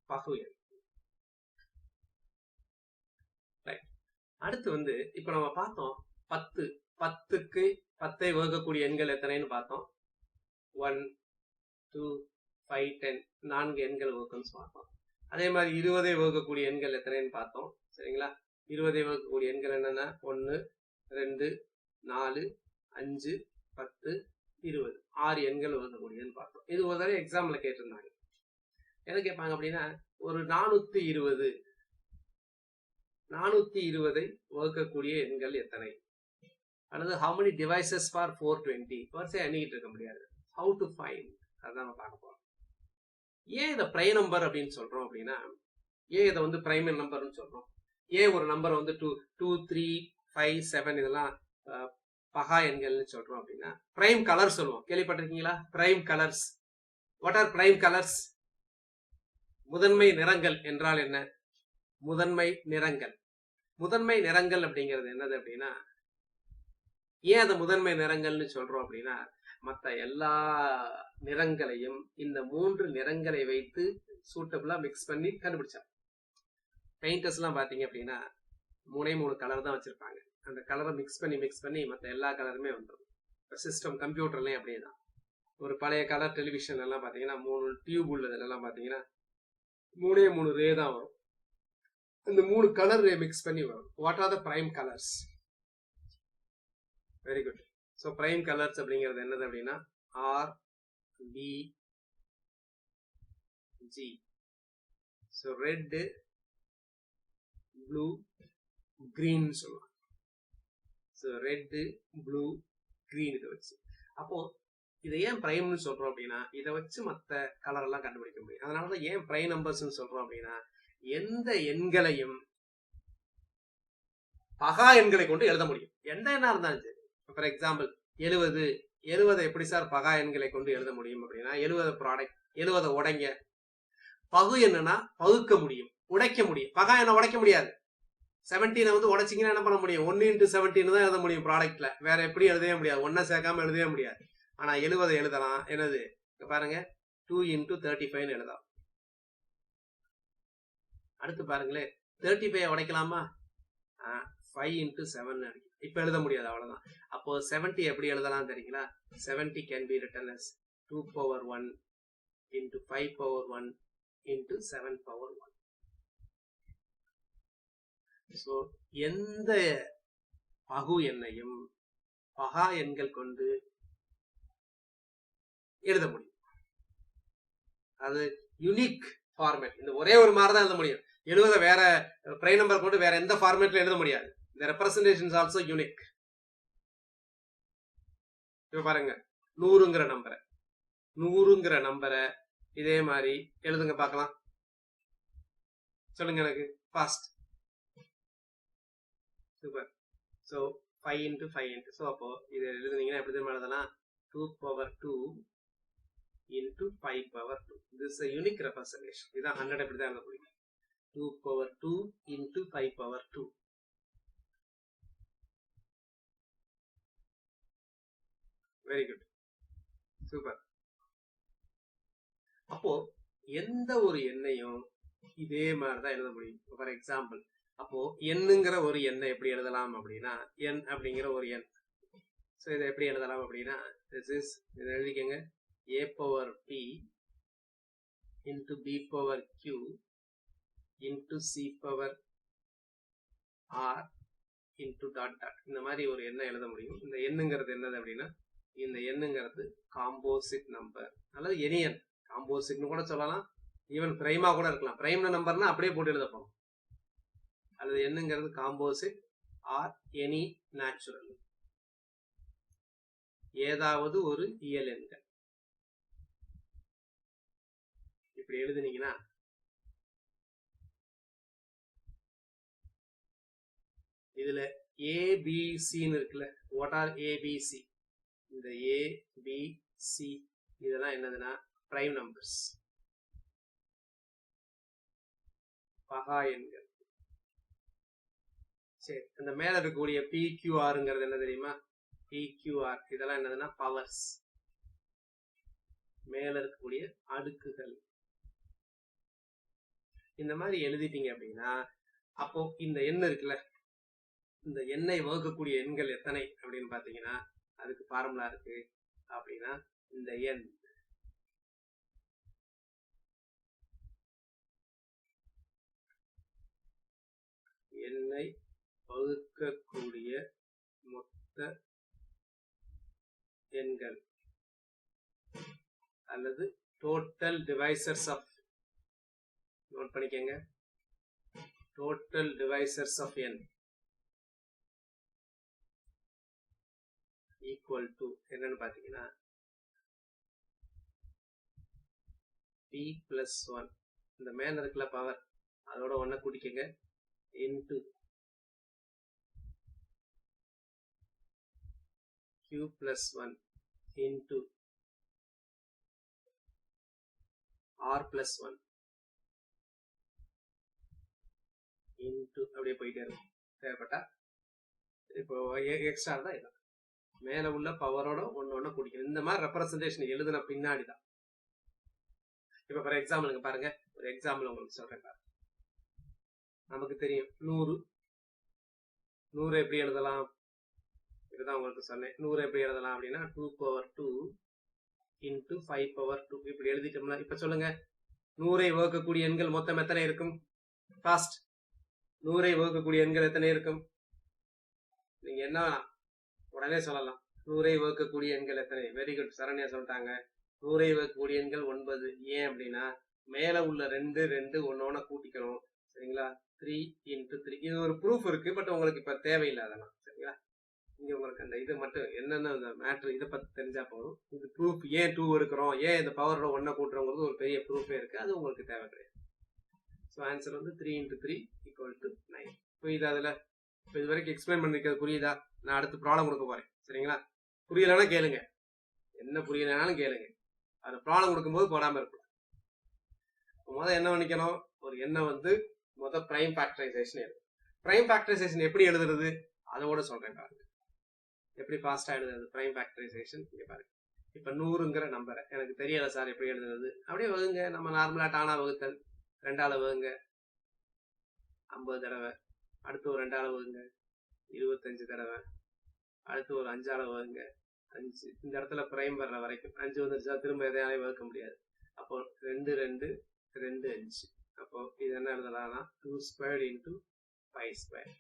பகு எண். அடுத்து வந்து இப்ப நம்ம பார்த்தோம் 10க்கு 10ஐ வகுக்கக்கூடிய எண்கள் எத்தனைன்னு பார்த்தோம். 1, 2, 5, 10 4 எண்கள் வகுக்கணும்னு பார்த்தோம். அதே மாதிரி 20ஐ வகுக்கக்கூடிய எண்கள் எத்தனைன்னு பார்த்தோம். சரிங்களா? 20ஐ வகுக்கக்கூடிய எண்கள் என்னன்னா 1, 2, 4, 5, 10, 20 6 எண்கள் வகுக்கக்கூடியன்னு பார்த்தோம். இது ஒரு தடவை எக்ஸாம்ல கேட்டிருந்தாங்க. என்ன கேட்பாங்க அப்படின்னா, ஒரு 420ஐ வகுக்கக்கூடிய எண்கள் எத்தனை, அல்லது how many devices for 420 வரிசை எண்ணிக்கிட்டு இருக்க முடியாது. how to find, அதான் நம்ம பார்க்க போறோம். ஏன் இதை பிரை நம்பர் அப்படின்னு சொல்றோம் அப்படின்னா, ஏன் இதை வந்து பிரைமரி நம்பர்னு சொல்றோம்? ஏன் ஒரு நம்பர் வந்து 2, 3, 5, 7 இதெல்லாம் பகா எண்கள்னு சொல்றோம் அப்படின்னா, பிரைம் கலர் சொல்லுவோம். கேள்விப்பட்டிருக்கீங்களா? Prime colours. What are prime colours? முதன்மை நிறங்கள் என்றால் என்ன? முதன்மை நிறங்கள். முதன்மை நிறங்கள் அப்படிங்கிறது என்னது அப்படின்னா, ஏன் அதை முதன்மை நிறங்கள்னு சொல்றோம் அப்படின்னா, மற்ற எல்லா நிறங்களையும் இந்த 3 நிறங்களை வைத்து சூட்டபிளா மிக்ஸ் பண்ணி கண்டுபிடிச்சாங்க. பெயிண்டர்ஸ் எல்லாம் பாத்தீங்க அப்படின்னா 3 கலர் தான் வச்சிருப்பாங்க. அந்த கலரை மிக்ஸ் பண்ணி மற்ற எல்லா கலருமே வந்துடும். சிஸ்டம் கம்ப்யூட்டர்லயும் அப்படியேதான். ஒரு பழைய கலர் டெலிவிஷன் எல்லாம் பாத்தீங்கன்னா 3 டியூப் உள்ளதுல எல்லாம் பாத்தீங்கன்னா 3 ரே தான் வரும். இந்த 3 கலர் ரே மிக்ஸ் பண்ணி வரும். What are the prime colours? Very good. So prime colours அப்படிங்கிறது என்னது அப்படின்னா RBG. So red, blue, green சொல்லுவாங்க. ஸோ ரெட், ப்ளூ, கிரீன் இதை வச்சு. அப்போ இதை ஏன் பிரைம்னு சொல்றோம் அப்படின்னா, இதை வச்சு மற்ற கலர் எல்லாம் கண்டுபிடிக்க முடியும். அதனாலதான் ஏன் பிரைம் நம்பர்ஸ் சொல்றோம் அப்படின்னா, எந்த எண்களையும் பகா எண்களை கொண்டு எழுத முடியும். எந்த எண்ணா இருந்தாலும் சரி. ஃபார் எக்ஸாம்பிள் 70, 70 எப்படி சார் பகா எண்களை கொண்டு எழுத முடியும் அப்படின்னா 70 ப்ராடக்ட் 70 உடைங்க. பகு என்னன்னா பகுக்க முடியும், உடைக்க முடியும். பகா என்ன உடைக்க முடியாது. 17 வந்து உடைச்சிங்கன்னா என்ன பண்ண முடியும்? 1 into 17 தான் எழுத முடியும் ப்ராடக்ட்ல. வேற எப்படி எழுதவே முடியாது. 1 சேர்க்காம எழுதவே முடியாது. ஆனா 70 எழுதலாம். என்னது பாருங்க 2 into 35 எழுதலாம். அடுத்து பாருங்களேன் 35 உடைக்கலாமா? 5 into 7 இப்ப எழுத முடியாது, அவ்வளவுதான். அப்போ 70 எப்படி எழுதலாம் தெரியுங்களா? 70 can be written as 2 power 1 into 5 power 1 into 7 power 1. So எந்த பகு எண்ணையும் பகா எண்கள் கொண்டு எழுத முடியும். அது யூனிக் ஃபார்மேட். இந்த ஒரே ஒரு மாதிரி தான் எழுத முடியும். 70 வேற பிரைம் நம்பர் கொண்டு வேற எந்த ஃபார்மேட்ல எழுத முடியாது. The representation is also unique. இப்ப பாருங்க 100ங்கிற நம்பரை இதே மாதிரி எழுதுங்க பார்க்கலாம். சொல்லுங்க எனக்கு fast. Super. So 5 into 5 into. So அப்போ இதை எழுதுனீங்கன்னா எப்படி தெரியுமா எழுதலாம்? 2 power 2 into 5 power 2. This is a unique representation. இதான் 100 எப்படி தான் எழுத முடியும்? 2 power 2 into 5 power 2. Very good, super. அப்போ எந்த ஒரு எண்ணையும் இதே மாதிரிதான் எழுத முடியும். ஃபார் எக்ஸாம்பிள், அப்போ எண்ணுங்கிற ஒரு எண்ணை எப்படி எழுதலாம் அப்படின்னா, எண் அப்படிங்கிற ஒரு எண். ஸோ இதை எப்படி எழுதலாம் அப்படின்னா, இதை எழுதிக்கங்க. a power p into b power q into c power r into dot dot. இந்த மாதிரி ஒரு எண்ணை எழுத முடியும். இந்த எண்ணுங்கிறது என்னது அப்படின்னா, இந்த எண்ணுங்கிறது காம்போசிட் நம்பர் அல்லது எனி எண். காம்போசிட்னு கூட சொல்லலாம், ஈவன் பிரைமா கூட இருக்கலாம். பிரைம் நம்பர்னா அப்படியே போட்டு எழுதப்போம். அல்லது எண்ணுங்கிறது காம்போசிட் ஆர் எனி நேச்சுரல், ஏதாவது ஒரு இயல் எண்கள். இப்படி எழுதுனீங்கன்னா இதுல ஏபிசின்னு இருக்குல்ல. What are ABC? இந்த ஏ பி சி இதெல்லாம் என்னதுன்னா பிரைம் நம்பர்ஸ், பகா எண்கள். சரி, அந்த மேல இருக்கக்கூடிய PQRங்கிறது என்ன தெரியுமா? PQR இதெல்லாம் என்னதுன்னா பவர்ஸ், மேல இருக்கக்கூடிய அடுக்குகள். இந்த மாதிரி எழுதிட்டீங்க அப்படின்னா, அப்போ இந்த எண் இருக்குல்ல, இந்த எண்ணை வகுக்கக்கூடிய எண்கள் எத்தனை அப்படின்னு பாத்தீங்கன்னா அதுக்கு ஃபார்முலா இருக்கு. அப்படின்னா இந்த எண் எண்ணை வகுக்கக்கூடிய மொத்த எண்கள் அல்லது டோட்டல் டிவைசர்ஸ் ஆஃப், நோட் பண்ணிக்கங்க, டோட்டல் டிவைசர்ஸ் ஆஃப் எண் ஈக்குவல் டு என்னன்னு பாத்தீங்கன்னா p plus 1. இந்த மேல இருக்குல்ல பவர், அதோட 1 கூட்டிக்கங்க, into q plus 1 into r plus 1 into அப்படியே போயிட்டே இருக்கும். தேவைப்பட்டா இப்போ எக்ஸ்ட்ரா தான் இல்லை, மேல உள்ள பவரோட ஒன்னு கூட்டிக்கணும். இந்த மாதிரி ரெப்ரசன்டேஷன் எழுதுன பின்னாடிதான். இப்ப ஃபார் எக்ஸாம்பிள் பாருங்க, ஒரு எக்ஸாம்பிள் உங்களுக்கு சொல்றேன் பாருங்க. நமக்கு தெரியும் 100 எப்படி எழுதலாம்? இதுதான் உங்களுக்கு சொன்னேன். 100 எப்படி எழுதலாம் அப்படின்னா 2 power 2 into 5 power 2 இப்படி எழுதிட்டோம்னா, இப்ப சொல்லுங்க 100ஐ வகுக்கக்கூடிய எண்கள் மொத்தம் எத்தனை இருக்கும்? ஃபாஸ்ட், 100ஐ வகுக்கக்கூடிய எண்கள் எத்தனை இருக்கும்? நீங்க என்ன உடனே சொல்லலாம். 100ஐ வகுக்கக்கூடிய எண்கள் எத்தனை? வெரி குட், சரண்யா சொல்லிட்டாங்க. 100ஐ வகுக்கக்கூடிய எண்கள் 9. ஏன் அப்படின்னா மேல உள்ள 2 ஒன்னொன்னு கூட்டிக்கணும். சரிங்களா? 3 into 3. இது ஒரு ப்ரூஃப் இருக்கு, பட் உங்களுக்கு இப்ப தேவையில்லை அதெல்லாம். சரிங்களா? இங்க உங்களுக்கு அந்த இது மட்டும் என்னென்ன மேட்ரு இதை பத்தி தெரிஞ்சா போதும். இது ப்ரூஃப், ஏன் 2 எடுக்கிறோம், ஏன் இந்த பவரோட 1 கூட்டுறோங்கிறது ஒரு பெரிய ப்ரூஃபே இருக்கு. அது உங்களுக்கு தேவை கிடையாது. ஸோ ஆன்சர் வந்து 3 into 3 equal to 9. புரியுதா? அதுல இப்போ இது வரைக்கும் எக்ஸ்பிளைன் பண்ணிருக்கிறது புரியுதா? நான் அடுத்து ப்ராப்ளம் கொடுக்க போறேன். சரிங்களா? புரியலன்னா கேளுங்க. என்ன புரியலனாலும் கேளுங்க. அது ப்ராப்ளம் கொடுக்கும்போது போடாம இருக்கும். முதல்ல என்ன பண்ணிக்கணும், ஒரு எண்ணை வந்து முதல் பிரைம் ஃபேக்டரைசேஷன் எழுது. பிரைம் ஃபேக்டரைசேஷன் எப்படி எழுதுறது அதோட சொல்றேன் பாருங்க. எப்படி ஃபாஸ்டா எழுதுறது பிரைம் ஃபேக்டரைசேஷன் இங்க பாருங்க. இப்ப 100ங்கிற நம்பரை எனக்கு தெரியல சார் எப்படி எழுதுறது, அப்படியே வகுங்க. நம்ம நார்மலா டானா வகுத்தல் 2ஆல வகுங்க 50 தடவை, அடுத்து ஒரு 2ஆல வகுங்க 25 தடவை, அடுத்து ஒரு 5ஆல வகுங்க 5. இந்த இடத்துல பிரைம் வர்ற வரைக்கும் 5 வந்துருச்சா திரும்ப எதையாலே வகுக்க முடியாது. அப்போ 2 2 2 5. அப்போ இது என்ன எழுதலாம்னா 2 ஸ்கொயர்ட் இன்டூ 5 ஸ்கொயர்.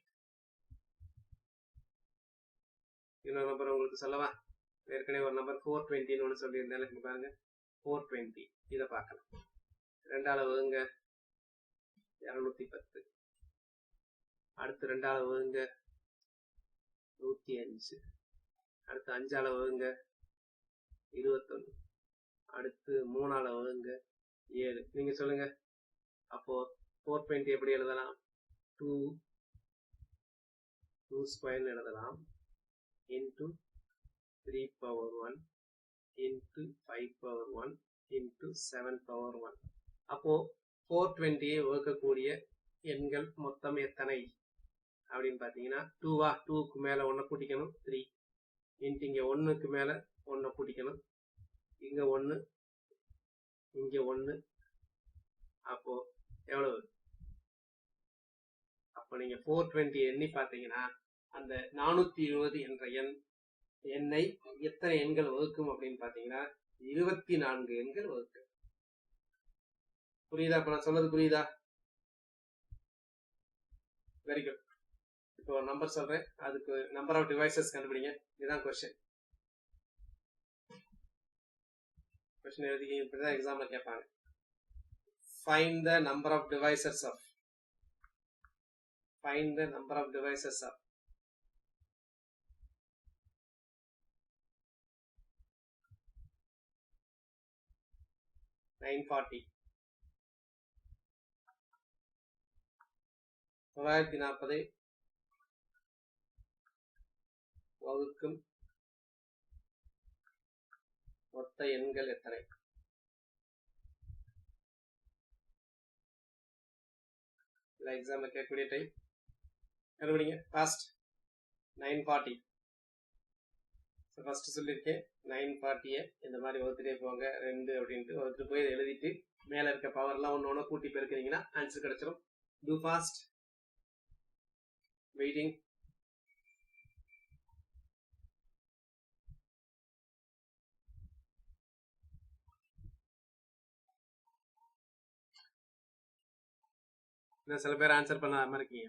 இன்னொரு நம்பர் உங்களுக்கு சொல்லவா? ஏற்கனவே ஒரு நம்பர் 420 ஒன்று சொல்லியிருந்தேன் பாருங்க. 420 இதை பார்க்கலாம். 2ஆல வகுங்க 210, அடுத்து 2ஆல வகுங்க 105, அடுத்து 5ஆல வகுங்க 21, அடுத்து 3ஆல வகுங்க 7. நீங்க சொல்லுங்க. அப்போ 420 எப்படி எழுதலாம்? 2 ஸ்கொயர் எழுதலாம் into 3 power 1 into 5 power 1 into 7 power 1. அப்போ 420 வகுக்கக்கூடிய எண்கள் மொத்தம் எத்தனை அப்படின்னு பாத்தீங்கன்னா 2வா, 2க்கு மேல 1 கூட்டிக்கணும் 3, இன்ட்டு இங்க 1க்கு மேல 1 கூட்டிக்கணும், இங்க 1 இங்க 1. அப்போ எவ்வளவு? அப்ப நீங்க 420 எண்ணி பாத்தீங்கன்னா அந்த 420 என்ற எண்ணை எத்தனை எண்கள் வகுக்கும் அப்படின்னு பாத்தீங்கன்னா 24 எண்கள் வகுக்கும். புரியுதா? இப்ப நான் சொன்னது புரியுதா? Very good. இப்போ ஒரு நம்பர் சொல்றேன், அதுக்கு நம்பர் ஆஃப் டிவைசஸ் கண்டுபிடிங்க. இதுதான் கொஸ்டின். கொஸ்டின் எழுதிங்க. இப்படிதான் எக்ஸாம்ல கேட்பாங்க. Find the number of divisors of 940. 940 வகுக்கும் மொத்த எண்கள் எத்தனை? எக்ஸாம்ல கேட்கக்கூடிய டைம் கண்டுபிடிங்க. ஃபாஸ்ட். 940. ஃபர்ஸ்ட் சொல்லியிருக்கேன் 940 இந்த மாதிரி வகுத்துட்டே போங்க 2 அப்படின்ட்டு வகுத்துட்டு போய் எழுதிட்டு மேல இருக்க பவர்லாம் ஒன்று ஒன்று கூட்டி பெருக்கிறீங்கன்னா ஆன்சர் கிடைச்சிடும். Two fast. வெயிட்டிங். சில பேர் ஆன்சர் பண்ணாம இருக்கீங்க.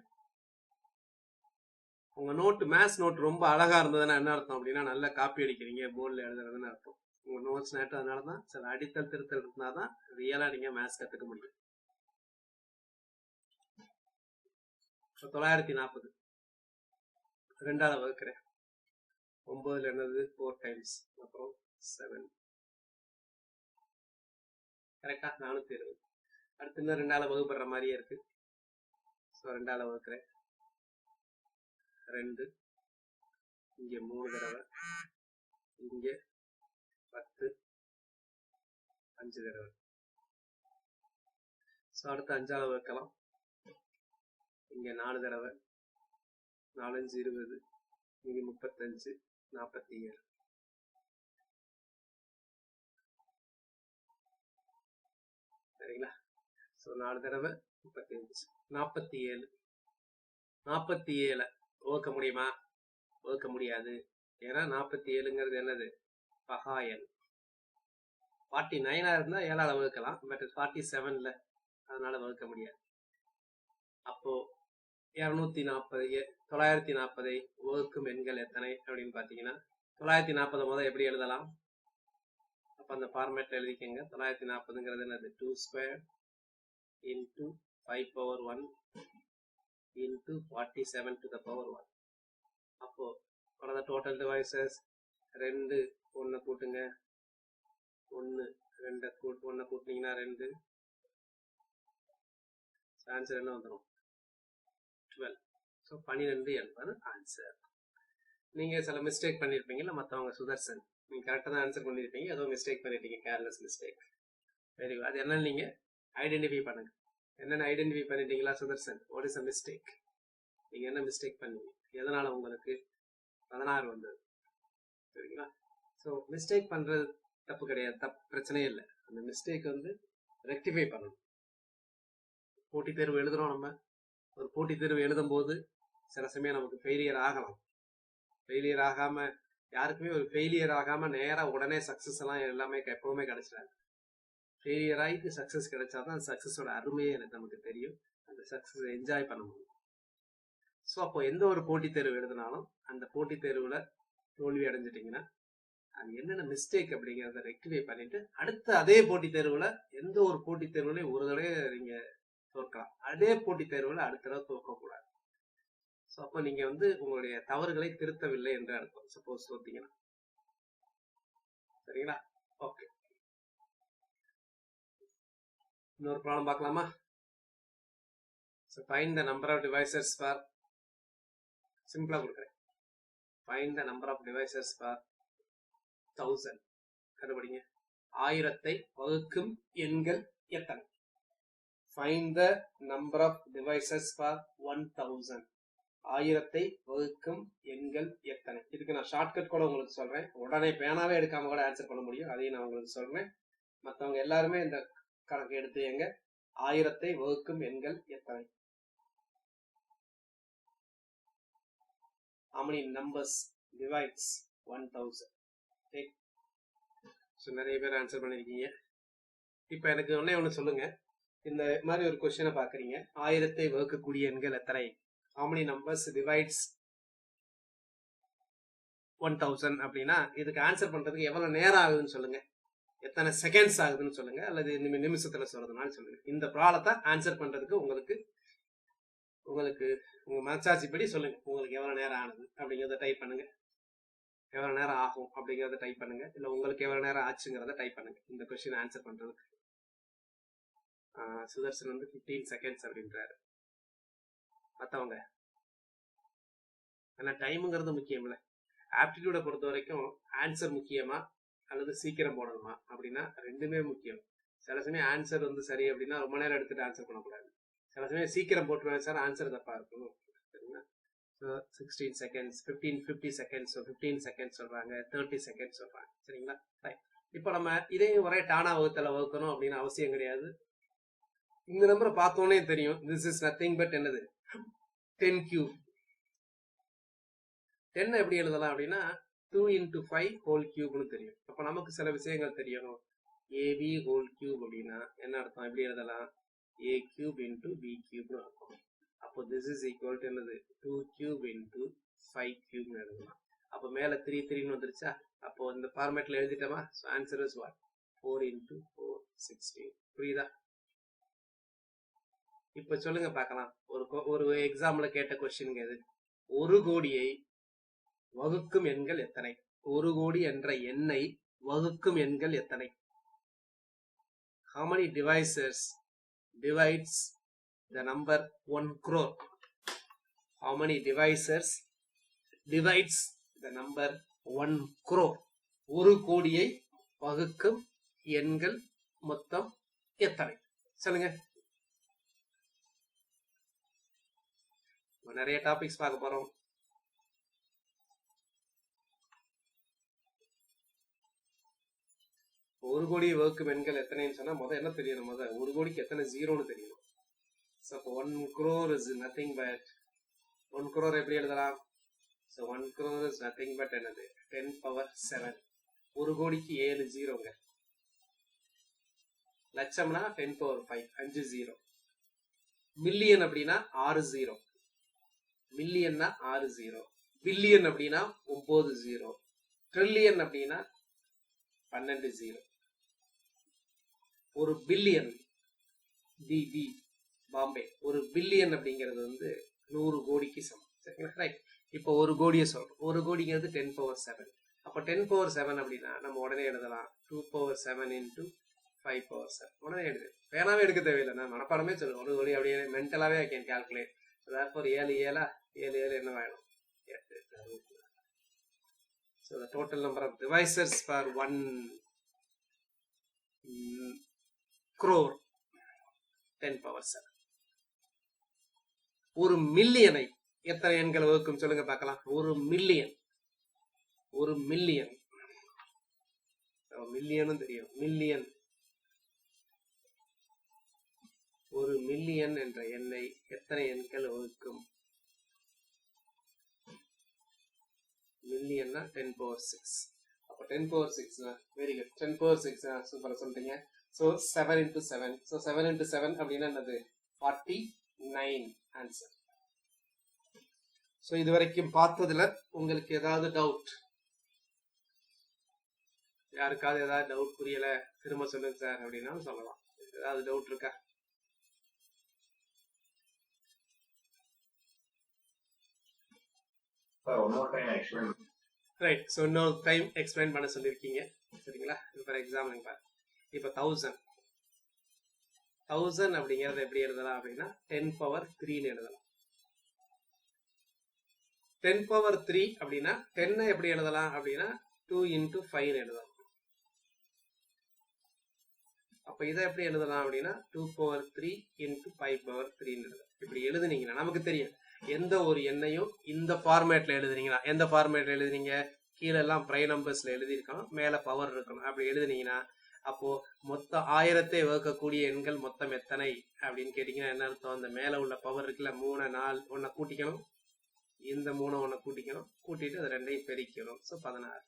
உங்க நோட்டு மேத்ஸ் நோட் ரொம்ப அழகா இருந்ததுன்னா என்ன அர்த்தம் அப்படின்னா நல்லா காப்பி அடிக்கிறீங்க, போர்டில் எழுதுறதுன்னு அர்த்தம். உங்க நோட்ஸ் நேட்டு அதனாலதான் சில அடித்தல் திருத்தல் இருந்தாதான் ரியலா நீங்க மேத்ஸ் கத்துக்க முடியும். 940 2ஆல வகுக்கிறேன். 9ல என்னது 4 டைம்ஸ், அப்புறம் 7 கரெக்டா 420. அடுத்து இன்னும் 2ஆல வகுப்படுற மாதிரியே இருக்கு. ஸோ 2ஆல வகுக்கிறேன் 2, இங்க 3 தடவை, இங்க 10, 5 தடவை. ஸோ அடுத்து 5ஆல வகுக்கலாம். இங்க 4 தடவை, 4 5 20, இங்க 35, 47. சரிங்களா? ஸோ 4 தடவை 35, 47. 47 வகுக்க முடியுமா? வகுக்க முடியாது. ஏன்னா 47ங்கிறது என்னது? பகா எண். 49 இருந்தா 7ஆல வகுக்கலாம். பட் 47ல அதனால வகுக்க முடியாது. அப்போ 940 வகுக்கும் எண்கள் எத்தனை அப்படின்னு பாத்தீங்கன்னா 940 முதல் எப்படி எழுதலாம்? அப்ப அந்த ஃபார்மேட்ல எழுதிக்கங்க. 940ங்கிறது என்னது? 2 square into 5 power 1 into 47 to the power 1. அப்போ டோட்டல் டிவைசஸ் 2 1 கூட்டுங்க, 1 2 1 கூட்டினீங்கன்னா 2. ஆன்சர் என்ன வந்துடும்? 12. ஸோ 12 என்பது ஆன்சர். நீங்க சில மிஸ்டேக் பண்ணிருப்பீங்கல்ல, மத்தவங்க சுதர்சன் நீங்க கரெக்டா தான் ஆன்சர் பண்ணிருப்பீங்க, ஏதோ மிஸ்டேக் பண்ணிருப்பீங்க, கேர்லெஸ் மிஸ்டேக். Very good. அது என்னன்னு நீங்க ஐடென்டிஃபை பண்ணுங்க. என்னென்ன ஐடென்டிஃபை பண்ணிட்டீங்களா Sudarshan? What is a mistake? நீங்க என்ன மிஸ்டேக் பண்ணீங்க? எதனால உங்களுக்கு 16 வந்தது? சரிங்களா? ஸோ மிஸ்டேக் பண்றது தப்பு கிடையாது, பிரச்சனையே இல்லை. அந்த மிஸ்டேக் வந்து ரெக்டிஃபை பண்ணணும். போட்டித் தேர்வு எழுதுறோம், நம்ம ஒரு போட்டித் தேர்வு எழுதும் போது சில சமயம் நமக்கு ஃபெயிலியர் ஆகலாம். ஃபெயிலியர் ஆகாம யாருக்குமே ஒரு ஃபெயிலியர் ஆகாம நேரா உடனே சக்சஸ் எல்லாம் எல்லாமே எப்பவுமே கிடைச்சிடாது. ஃபெயிலியர் ஆகிட்டு சக்சஸ் கிடைச்சாதான் சக்சஸோட அருமையே எனக்கு நமக்கு தெரியும், அந்த சக்சஸ் என்ஜாய் பண்ண முடியும். ஸோ அப்போ எந்த ஒரு போட்டித் தேர்வு எழுதினாலும் அந்த போட்டித் தேர்வுல தோல்வி அடைஞ்சிட்டீங்கன்னா அது என்னென்ன மிஸ்டேக் அப்படிங்கிறத ரெக்டிஃபை பண்ணிட்டு அடுத்த அதே போட்டித் தேர்வுல எந்த ஒரு போட்டித் தேர்வுலையும் ஒரு தடவை நீங்க தோற்கலாம், அதே போட்டித் தேர்வுல அடுத்த தடவை தோற்கக்கூடாது. ஸோ அப்போ நீங்க வந்து உங்களுடைய தவறுகளை திருத்தவில்லை என்று அர்த்தம், சப்போஸ் தோத்தீங்கன்னா. சரிங்களா? ஓகே, இன்னொரு ப்ராப்ளம் பார்க்கலாமா? So find the number of divisors for, சிம்பிளா கொடுக்குறேன். Find the number of divisors for 1000. கண்டுபிடிங்க. 1000 வகுக்கும் எண்கள் எத்தனை? Find the number of divisors for 1000. 1000 வகுக்கும் எண்கள் எத்தனை? இதுக்கு நான் ஷார்ட்கட் கூட உங்களுக்கு சொல்றேன், உடனே பேனாவே எடுக்காம கூட ஆன்சர் பண்ண முடியும், அதையும் நான் உங்களுக்கு சொல்றேன். மற்றவங்க எல்லாருமே இந்த கணக்கு எடுத்து எங்க 1000 வகுக்கும் எண்கள் எத்தனை? How many numbers divides 1000? Okay. So நிறைய பேர் ஆன்சர் பண்ணிருக்கீங்க. இப்போ எனக்கு ஒண்ணு சொல்லுங்க, இந்த மாதிரி ஒரு கொஸ்டினை பாக்குறீங்க, 1000 வகுக்கக்கூடிய எண்கள் எத்தனை? How many numbers divides 1000 அப்படின்னா இதுக்கு ஆன்சர் பண்றதுக்கு எவ்வளவு நேரம் ஆகுதுன்னு சொல்லுங்க, எத்தனை செகண்ட்ஸ் ஆகுதுன்னு சொல்லுங்க, அல்லது நிமிஷத்துல சொல்றதுனாலும் சொல்லுங்க. இந்த ப்ராப்ளத்தை ஆன்சர் பண்றதுக்கு உங்களுக்கு உங்க மனசாட்சிப்படி சொல்லுங்க, உங்களுக்கு எவ்வளவு நேரம் ஆனது அப்படிங்கிறத டைப் பண்ணுங்க, எவ்வளவு நேரம் ஆகும் அப்படிங்கிறத டைப் பண்ணுங்க, இல்ல உங்களுக்கு எவ்வளவு நேரம் ஆச்சுங்கிறத டைப் பண்ணுங்க இந்த கொஸ்டின் ஆன்சர் பண்றதுக்கு. சுதர்சன் வந்து 15 செகண்ட்ஸ் அப்படின்றாரு. மத்தவங்க ஆனா டைமுங்கிறது முக்கியம் இல்ல. ஆப்டிடியூட பொறுத்த வரைக்கும் ஆன்சர் முக்கியமா அல்லது சீக்கிரம் போடணுமா அப்படின்னா ரெண்டுமே முக்கியம். சில சமயம் ஆன்சர் வந்து சரி அப்படின்னா ரொம்ப நேரம் எடுத்துட்டு ஆன்சர் பண்ணக்கூடாது, சில சமயம் சீக்கிரம் போட்டுருவேன் சார் ஆன்சர் தப்பா இருக்கும். சரிங்களா? 16 செகண்ட்ஸ், 50 செகண்ட்ஸ், 15 செகண்ட்ஸ் சொல்றாங்க, 30 செகண்ட்ஸ் சொல்றாங்க. சரிங்களா? இப்போ நம்ம இதையும் ஒரே டானா வகுத்தல வகுக்கணும் அப்படின்னு அவசியம் கிடையாது. இந்த நம்பரை பார்த்தோன்னே தெரியும், திஸ் இஸ் நத்திங் பட் என்னது 10 cube. 10 எப்படி எழுதலாம் அப்படின்னா 2 into 5 whole cubeன்னு தெரியும். அப்ப நமக்கு சில விஷயங்கள் தெரியணும். AB whole cube அப்படின்னா என்ன அர்த்தம்? எப்படி எழுதலாம்? A cube into B cube அர்த்தம். அப்போ this is equal to என்னது 2 cube into 5 cube எழுதலாம். அப்போ மேல 3 3 வந்துருச்சா? அப்போ இந்த ஃபார்மேட்ல எழுதிட்டோமா? So answer is what? 4 into 4 16. புரியுதா? இப்ப சொல்லுங்க பார்க்கலாம், ஒரு எக்ஸாம்ல கேட்ட கொஸ்டின் எது? ஒரு கோடியை வகுக்கும் எண்கள் எத்தனை? ஒரு கோடி என்ற எண்ணை வகுக்கும் எண்கள் எத்தனை? How many divisors divides the number 1 crore? How many divisors divides the number 1 crore? ஒரு கோடியை வகுக்கும் எண்கள் மொத்தம் எத்தனை? சொல்லுங்க. நிறைய டாபிக்ஸ் பார்க்க போறோம். ஒரு கோடி வகுக்கும் எண்கள் எத்தனைன்னு சொன்னா முதல் என்ன தெரியணும்? முதல் ஒரு கோடிக்கு எத்தனை ஜீரோன்னு தெரியணும். So 1 crore is nothing but 1 crore எப்படி எழுதலாம்? So 1 crore is nothing but என்னது 10 power 7. ஒரு கோடிக்கு 7 ஜீரோங்க. லட்சம்னா 10 power 5, 5 ஜீரோ. மில்லியன் அப்படின்னா 6 ஜீரோ. மில்லியன்னா 6 ஜீரோ. பில்லியன் அப்படின்னா 9 ஜீரோ. ட்ரில்லியன் அப்படின்னா 12 ஜீரோ. ஒரு பில்லியன், பி பாம்பே, ஒரு பில்லியன் அப்படிங்கிறது வந்து 100 கோடிக்கு சமம். சரிங்களா? ரைட். இப்போ ஒரு கோடியை சொல்றோம். ஒரு கோடிங்கிறது 10 power 7. அப்போ 10 power 7 அப்படின்னா நம்ம உடனே எழுதலாம் 2 power 7 into 5 power 7. உடனே எழுது, பேனாவே எடுக்க தேவையில்லை, நான் மனப்பாடமே சொல்லுவேன். ஒரு கோடி அப்படியே மென்டலாவே ஐ கேன் கால்குலேட். ஒரு 7 7 7 7 என்ன வேணும்? So the total number of divisors for 1 crore 10 power 7. ஒரு மில்லியனை எத்தனை எண்கள் வகுக்கும் சொல்லுங்க பார்க்கலாம். ஒரு மில்லியன் மில்லியனும் தெரியும். மில்லியன் ஒரு மில்லியன் என்ற எண்ணை எத்தனை எண்கள் வகுக்கும்? மில்லியன்னா 10 power 6. அப்போ 10 power 6 வெரி குட். 10 power 6 சூப்பரா சொல்றீங்க. So 7 into 7. ஸோ 7 into 7 அப்படின்னா என்னது? 49 ஆன்சர். ஸோ இது வரைக்கும் பார்த்ததுல உங்களுக்கு ஏதாவது டவுட்? யாருக்காவது ஏதாவது டவுட் புரியல திரும்ப சொல்லுங்க சார் அப்படின்னா சொல்லலாம். ஏதாவது டவுட் இருக்கா? ரைட். ஸோ இன்னொரு டைம் எக்ஸ்பிளைன் பண்ண சொல்லியிருக்கீங்க சரிங்களா? ஃபார் எக்ஸாம்பிள் பாரு, இப்போ 1000 அப்படிங்கிறத எப்படி எழுதலாம் அப்படின்னா 10 power 3ன்னு எழுதலாம். 10 power 3 அப்படின்னா 10 எப்படி எழுதலாம் அப்படின்னா 2 into 5 எழுதலாம். அப்ப இதை எப்படி எழுதலாம் அப்படின்னா 2 power 3 into 5 power 3ன்னு எழுதலாம். இப்படி எழுதுனீங்கன்னா நமக்கு தெரியும் எந்த ஒரு எண்ணையும் இந்த ஃபார்மேட்ல எழுதுனீங்கன்னா, எந்த ஃபார்மேட்ல எழுதுனீங்க? கீழே எல்லாம் பிரைம் நம்பர்ஸ்ல எழுதியிருக்கணும், மேல பவர் இருக்கணும். அப்படி எழுதுனீங்கன்னா அப்போ மொத்தம் 1000 வகுக்கக்கூடிய எண்கள் மொத்தம் எத்தனை அப்படின்னு கேட்டீங்கன்னா என்ன அர்த்தம்? அந்த மேல உள்ள பவர் இருக்குல்ல, 3 4 ஒன்ன கூட்டிக்கணும், இந்த 3 ஒன்ன கூட்டிக்கணும், கூட்டிட்டு அது ரெண்டையும் பெருக்கணும். ஸோ 16.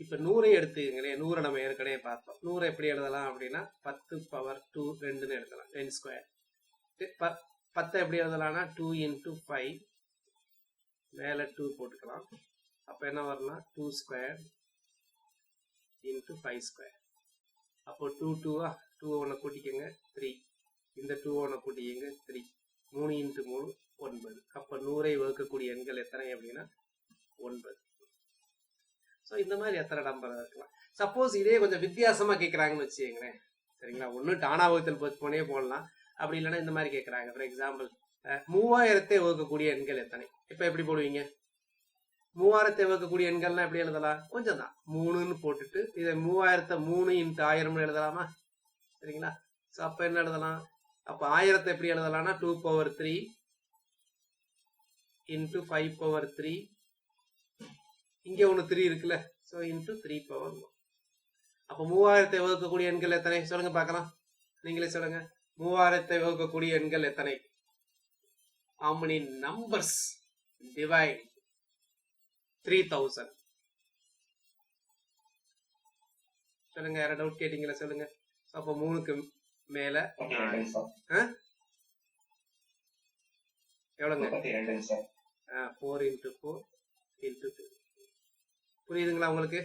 இப்ப 100 எடுத்துக்கங்களேன். 100 நம்ம ஏற்கனவே பார்த்தோம். 100 எப்படி எழுதலாம் அப்படின்னா 10 power 2 2ன்னு எழுதலாம். 10 ஸ்கொயர். 10 எப்படி எழுதலாம்னா 2 into 5 மேல 2 போட்டுக்கலாம். அப்ப என்ன வரலாம்? 2 ஸ்கொயர் into 5 ஸ்கொயர். அப்போ 2 2 2 ஒன்ன கூட்டிக்கங்க 3, இந்த 2 ஒன்ன கூட்டிக்கங்க 3, 3 into 3 9. அப்ப 100 வகுக்கக்கூடிய எண்கள் எத்தனை அப்படின்னா 9. ஸோ இந்த மாதிரி எத்தனை நம்பர் இருக்கலாம். சப்போஸ் இதே கொஞ்சம் வித்தியாசமா கேட்கறாங்கன்னு வச்சுக்கங்களேன் சரிங்களா? ஒன்று டானா வகுத்தல் போனே போடலாம், அப்படி இல்லைன்னா இந்த மாதிரி கேட்கறாங்க. ஃபார் எக்ஸாம்பிள் 3000 வகுக்கக்கூடிய எண்கள் எத்தனை? இப்ப எப்படி போடுவீங்க? 3000 வகுக்கக்கூடிய எண்கள்லாம் எப்படி எழுதலாம்? கொஞ்சம் தான் 3ன்னு போட்டுட்டு இதை 3000 3 into 1000 எழுதலாமா? சரிங்களா? ஸோ அப்ப என்ன எழுதலாம்? அப்ப 1000 எப்படி எழுதலாம்னா 2 power 3 into 5 power 3, இங்க ஒண்ணு 3 இருக்குல்ல, சோ into 3 power 1. அப்ப 3000 வகுக்கக்கூடிய எண்கள் எத்தனை சொல்லுங்க பார்க்கலாம். நீங்களே சொல்லுங்க. 3000 வகுக்கக்கூடிய எண்கள் எத்தனை? How many numbers divide 3000? சொல்லுங்க. யார டவுட் கேட்டீங்களா சொல்லுங்க. அப்ப 3க்கு மேல எவ்வளவுங்க? 4 into 4 into 2. புரியுதுங்களா உங்களுக்கு?